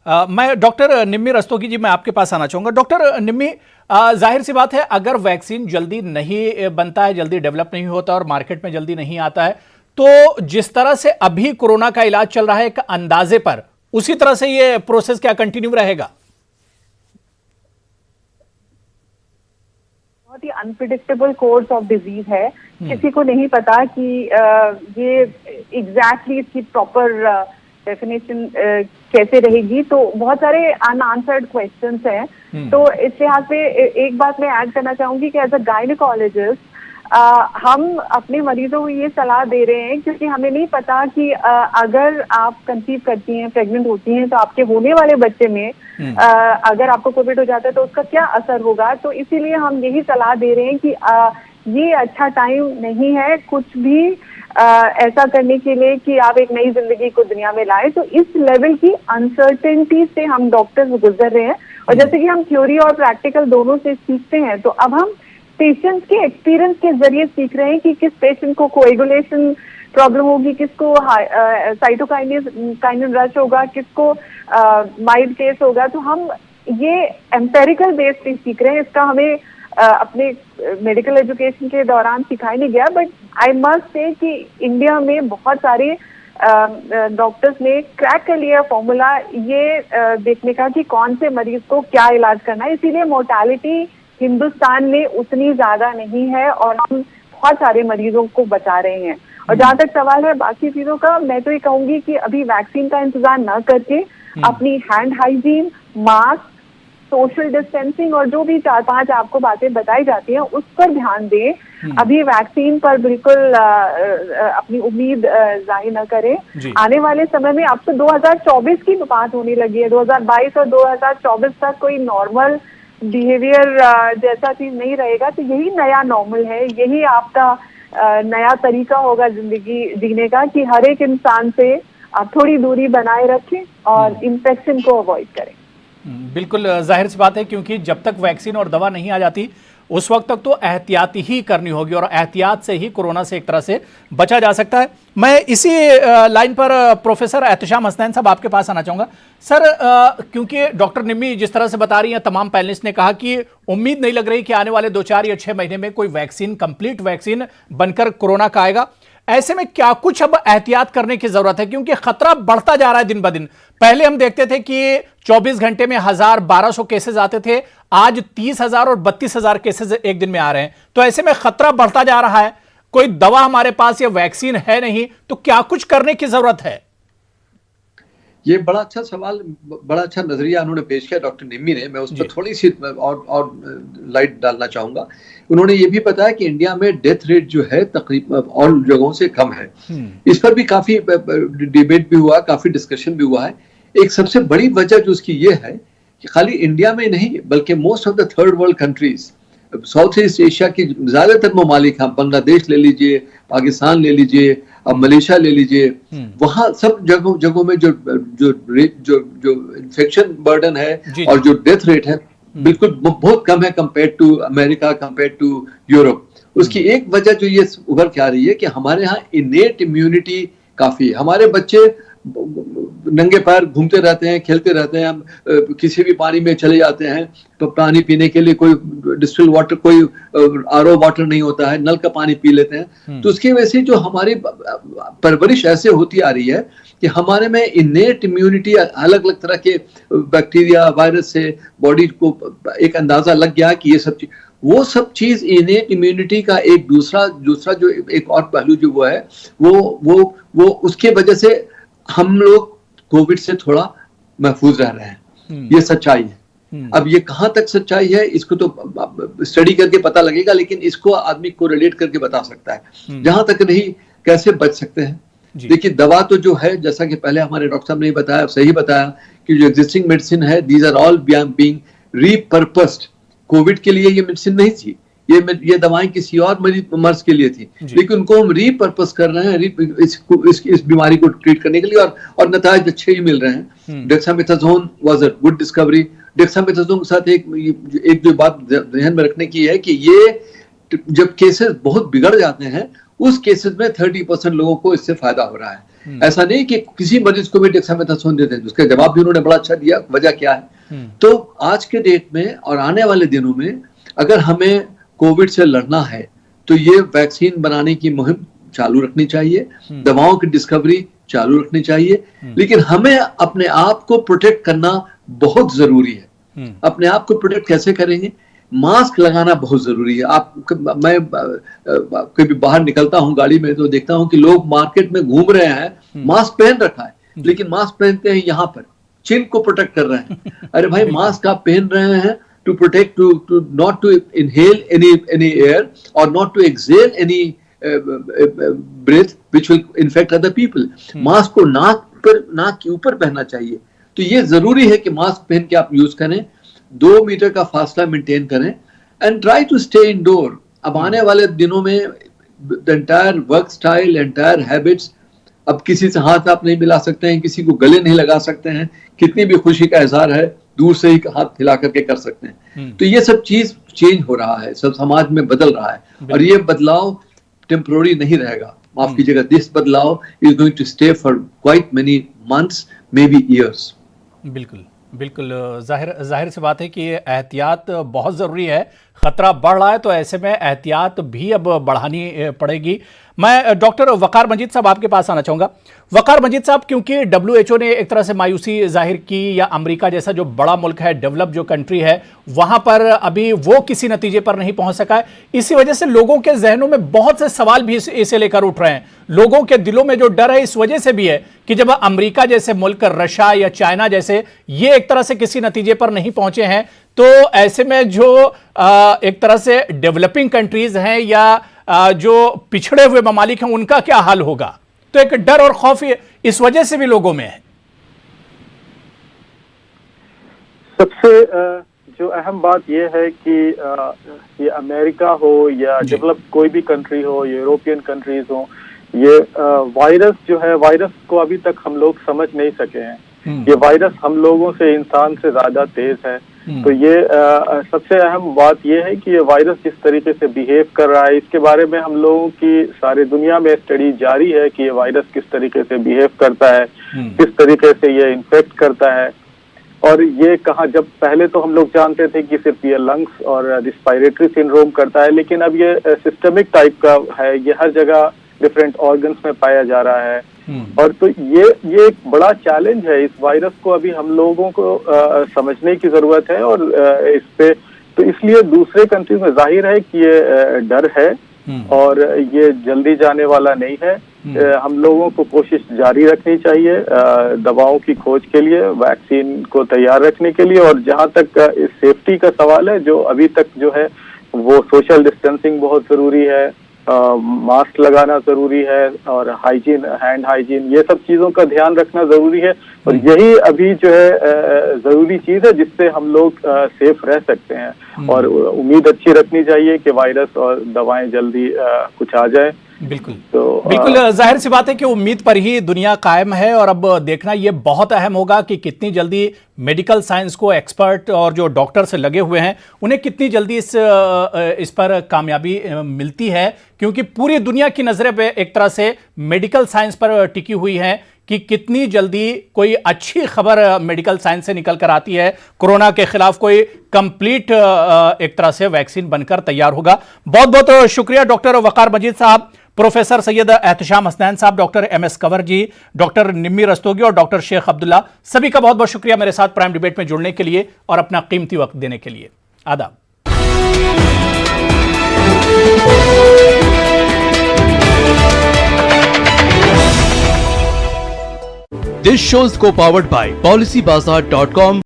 मैं डॉक्टर निम्मी रस्तोगी जी, मैं आपके पास आना चाहूंगा। डॉक्टर निम्मी, जाहिर सी बात है अगर वैक्सीन जल्दी नहीं बनता है, जल्दी डेवलप नहीं होता और मार्केट में जल्दी नहीं आता है, तो जिस तरह से अभी कोरोना का इलाज चल रहा है एक अंदाजे पर, उसी तरह से ये प्रोसेस क्या कंटिन्यू रहेगा? बहुत ही अनप्रिडिक्टेबल कोर्स ऑफ डिजीज है। किसी को नहीं पता कि ये एग्जैक्टली इसकी प्रॉपर डेफिनेशन कैसे रहेगी। तो बहुत सारे अनआंसर्ड क्वेश्चंस हैं। तो इस लिहाज से एक बात मैं ऐड करना चाहूंगी कि एज अ गायनेकोलॉजिस्ट हम अपने मरीजों को ये सलाह दे रहे हैं, क्योंकि हमें नहीं पता कि अगर आप कंसीव करती हैं, प्रेग्नेंट होती हैं, तो आपके होने वाले बच्चे में अगर आपको कोविड हो जाता है तो उसका क्या असर होगा। तो इसीलिए हम यही सलाह दे रहे हैं कि ये अच्छा टाइम नहीं है कुछ भी ऐसा करने के लिए कि आप एक नई जिंदगी को दुनिया में लाए। तो इस लेवल की अनसर्टेनिटी से हम डॉक्टर्स गुजर रहे हैं, और जैसे कि हम थ्योरी और प्रैक्टिकल दोनों से सीखते हैं, तो अब हम पेशेंट्स के एक्सपीरियंस के जरिए सीख रहे हैं कि किस पेशेंट को कोएगुलेशन प्रॉब्लम होगी, किसको साइटोकाइनिन रश होगा, किसको माइल्ड केस होगा। तो हम ये एम्पेरिकल बेस पे सीख रहे हैं। इसका हमें अपने मेडिकल एजुकेशन के दौरान सिखाया नहीं गया, बट आई मस्ट से कि इंडिया में बहुत सारे डॉक्टर्स ने क्रैक कर लिया फॉर्मूला ये देखने का कि कौन से मरीज को क्या इलाज करना है। इसीलिए मोर्टालिटी हिंदुस्तान में उतनी ज्यादा नहीं है और हम बहुत सारे मरीजों को बचा रहे हैं। और जहां तक सवाल है बाकी चीजों का, मैं तो ये कहूंगी कि अभी वैक्सीन का इंतजार न करके अपनी hand hygiene, mask, social distancing और जो भी 4-5 आपको बातें बताई जाती हैं उस पर ध्यान दें। अभी वैक्सीन पर बिल्कुल अपनी उम्मीद जाहिर न करें। आने वाले समय में अब तो 2024 की बात होने लगी है, 2022 और 2024 तक कोई नॉर्मल बिहेवियर जैसा चीज नहीं रहेगा। तो यही नया नॉर्मल है, यही आपका नया तरीका होगा जिंदगी जीने का कि हर एक इंसान से आप थोड़ी दूरी बनाए रखें और इन्फेक्शन को अवॉइड करें। बिल्कुल जाहिर सी बात है, क्योंकि जब तक वैक्सीन और दवा नहीं आ जाती उस वक्त तक तो एहतियात ही करनी होगी, और एहतियात से ही कोरोना से एक तरह से बचा जा सकता है। मैं इसी लाइन पर प्रोफेसर एहतशाम हसनैन साहब आपके पास आना चाहूँगा। सर, क्योंकि डॉक्टर निम्मी जिस तरह से बता रही हैं, तमाम पैनलिस्ट ने कहा कि उम्मीद नहीं लग रही कि आने वाले 2-4 या 6 महीने में कोई वैक्सीन, कंप्लीट वैक्सीन बनकर कोरोना का आएगा। ऐसे में क्या कुछ अब एहतियात करने की जरूरत है, क्योंकि खतरा बढ़ता जा रहा है दिन ब दिन। पहले हम देखते थे कि 24 घंटे में 1000-1200 केसेस आते थे, आज 30,000 और 32,000 केसेस एक दिन में आ रहे हैं। तो ऐसे में खतरा बढ़ता जा रहा है, कोई दवा हमारे पास या वैक्सीन है नहीं, तो क्या कुछ करने की जरूरत है? ये बड़ा अच्छा सवाल, बड़ा अच्छा नजरिया उन्होंने पेश किया डॉक्टर निम्मी ने। मैं उस पर थोड़ी सी और लाइट डालना चाहूंगा। उन्होंने ये भी बताया कि इंडिया में डेथ रेट जो है तकरीबन और जगहों से कम है। इस पर भी काफी डिबेट भी हुआ, काफी डिस्कशन भी हुआ है। एक सबसे बड़ी वजह जो उसकी ये है कि खाली इंडिया में नहीं बल्कि most of the third world countries, south east Asia की ज्यादातर ममालिक, हम बांग्लादेश ले लीजिए, पाकिस्तान ले लीजिए, अब मलेशिया ले लीजिए, वहां सब जगहों में जो जो जो जो इन्फेक्शन बर्डन है और जो डेथ रेट है बिल्कुल बहुत कम है compare to America, compare to Europe. उसकी एक वजह जो ये उभर के आ रही है कि हमारे यहाँ इनेट इम्यूनिटी काफी है। हमारे बच्चे नंगे पैर घूमते रहते हैं, खेलते रहते हैं, हम किसी भी पानी में चले जाते हैं तो पानी पीने के लिए कोई डिस्टिल वाटर, कोई आरओ वाटर नहीं होता है, नल का पानी पी लेते हैं। तो उसकी वजह से जो हमारी परवरिश ऐसे होती आ रही है कि हमारे में इनेट इम्यूनिटी, अलग अलग तरह के बैक्टीरिया, वायरस से बॉडी को एक अंदाजा लग गया कि ये सब चीज, वो सब चीज इनेट इम्यूनिटी का एक दूसरा जो एक और पहलू जो वो है वो उसके वजह से हम लोग कोविड से थोड़ा महफूज रह रहे हैं। ये सच्चाई है। अब ये कहां तक सच्चाई है इसको तो स्टडी करके पता लगेगा, लेकिन इसको आदमी को रिलेट करके बता सकता है। जहां तक नहीं कैसे बच सकते हैं। देखिए, दवा तो जो है, जैसा कि पहले हमारे डॉक्टर साहब ने बताया, सही बताया कि जो एग्जिस्टिंग मेडिसिन है, these are all being repurposed. COVID के लिए ये मेडिसिन नहीं थी, ये दवाएं किसी और मर्ज के लिए थी, लेकिन उनको हम रीपर्पस कर रहे हैं इस बीमारी को ट्रीट करने के लिए, और नतीजे अच्छे ही मिल रहे हैं। Dexamethasone was a good discovery. Dexamethasone के साथ एक जो बात ध्यान में रखने की है कि ये जब केसेस बहुत बिगड़ जाते हैं उस केसेस में 30% लोगों को इससे फायदा हो रहा है। ऐसा नहीं कि किसी मरीज को भी डेक्सामेथासोन देते हैं। उसका जवाब भी उन्होंने बड़ा अच्छा दिया, वजह क्या है। तो आज के डेट में और आने वाले दिनों में अगर हमें कोविड से लड़ना है तो ये वैक्सीन बनाने की मुहिम चालू रखनी चाहिए, दवाओं की डिस्कवरी चालू रखनी चाहिए, लेकिन हमें अपने आप को प्रोटेक्ट करना बहुत जरूरी है। अपने आप को प्रोटेक्ट कैसे करेंगे? मास्क लगाना बहुत जरूरी है। मैं कभी बाहर निकलता हूँ गाड़ी में तो देखता हूँ कि लोग मार्केट में घूम रहे हैं, मास्क पहन रखा है, लेकिन मास्क पहनते हैं यहाँ पर, चिन को प्रोटेक्ट कर रहे हैं। अरे भाई, मास्क आप पहन रहे हैं to protect, to not to inhale any air or not to exhale any breath which will infect other people. Mask को नाक के ऊपर पहनना चाहिए। तो ये जरूरी है कि मास्क पहन के आप यूज करें, 2 मीटर का फासला मेंटेन करें and try to stay indoor. अब आने वाले दिनों में the entire work style, entire habits, अब किसी से हाथ आप नहीं मिला सकते हैं, किसी को गले नहीं लगा सकते हैं, कितनी भी खुशी का इजहार है दूर से ही हाथ हिला करके कर सकते हैं। तो ये सब चीज चेंज हो रहा है, सब समाज में बदल रहा है और ये बदलाव टेम्पोररी नहीं रहेगा। माफ कीजिएगा, दिस बदलाव is going to stay for quite many months, maybe years. बिल्कुल बिल्कुल, जाहिर सी बात है कि एहतियात बहुत ज़रूरी है। ख़तरा बढ़ रहा है तो ऐसे में एहतियात भी अब बढ़ानी पड़ेगी। मैं डॉक्टर वकार मजीद साहब आपके पास आना चाहूँगा। वकार मजीद साहब, क्योंकि WHO ने एक तरह से मायूसी जाहिर की, या अमेरिका जैसा जो बड़ा मुल्क है, डेवलप जो कंट्री है, वहाँ पर अभी वो किसी नतीजे पर नहीं पहुँच सका है। इसी वजह से लोगों के जहनों में बहुत से सवाल भी इसे लेकर उठ रहे हैं। लोगों के दिलों में जो डर है इस वजह से भी है कि जब अमेरिका जैसे मुल्क, रशिया या चाइना जैसे, ये एक तरह से किसी नतीजे पर नहीं पहुंचे हैं, तो ऐसे में जो एक तरह से डेवलपिंग कंट्रीज हैं या जो पिछड़े हुए ममालिक हैं, उनका क्या हाल होगा? तो एक डर और खौफ इस वजह से भी लोगों में है। सबसे जो अहम बात यह है कि ये अमेरिका हो या डेवलप कोई भी कंट्री हो, यूरोपियन कंट्रीज हो, ये वायरस जो है, वायरस को अभी तक हम लोग समझ नहीं सके हैं। ये वायरस हम लोगों से, इंसान से ज्यादा तेज है। तो ये सबसे अहम बात ये है कि ये वायरस जिस तरीके से बिहेव कर रहा है, इसके बारे में हम लोगों की सारी दुनिया में स्टडी जारी है कि ये वायरस किस तरीके से बिहेव करता है, किस तरीके से ये इन्फेक्ट करता है। और ये कहाँ, जब पहले तो हम लोग जानते थे कि सिर्फ ये लंग्स और रिस्पायरेटरी सिंड्रोम करता है, लेकिन अब ये सिस्टमिक टाइप का है, ये हर जगह डिफरेंट ऑर्गन्स में पाया जा रहा है। और तो ये एक बड़ा चैलेंज है। इस वायरस को अभी हम लोगों को समझने की जरूरत है और इस पे तो इसलिए दूसरे कंट्रीज में जाहिर है कि ये डर है और ये जल्दी जाने वाला नहीं है। हम लोगों को कोशिश जारी रखनी चाहिए दवाओं की खोज के लिए, वैक्सीन को तैयार रखने के लिए। और जहां तक इस सेफ्टी का सवाल है, जो अभी तक जो है वो सोशल डिस्टेंसिंग बहुत जरूरी है, मास्क लगाना जरूरी है और हाइजीन, हैंड हाइजीन, ये सब चीजों का ध्यान रखना जरूरी है। और यही अभी जो है जरूरी चीज है जिससे हम लोग सेफ रह सकते हैं। और उम्मीद अच्छी रखनी चाहिए कि वायरस और दवाएं जल्दी कुछ आ जाए। बिल्कुल, तो बिल्कुल जाहिर सी बात है कि उम्मीद पर ही दुनिया कायम है। और अब देखना ये बहुत अहम होगा कि कितनी जल्दी मेडिकल साइंस को एक्सपर्ट और जो डॉक्टर से लगे हुए हैं, उन्हें कितनी जल्दी इस पर कामयाबी मिलती है, क्योंकि पूरी दुनिया की नजरें एक तरह से मेडिकल साइंस पर टिकी हुई हैं कि कितनी जल्दी कोई अच्छी खबर मेडिकल साइंस से निकल कर आती है, कोरोना के खिलाफ कोई कंप्लीट एक तरह से वैक्सीन बनकर तैयार होगा। बहुत बहुत शुक्रिया डॉक्टर वकार मजीद साहब, प्रोफेसर सैयद एहतशाम हसनैन साहब, डॉक्टर MS कंवर जी, डॉक्टर निम्मी रस्तोगी और डॉक्टर शेख अब्दुल्ला, सभी का बहुत बहुत शुक्रिया मेरे साथ प्राइम डिबेट में जुड़ने के लिए और अपना कीमती वक्त देने के लिए। आदाब। This show is co-powered by PolicyBazaar.com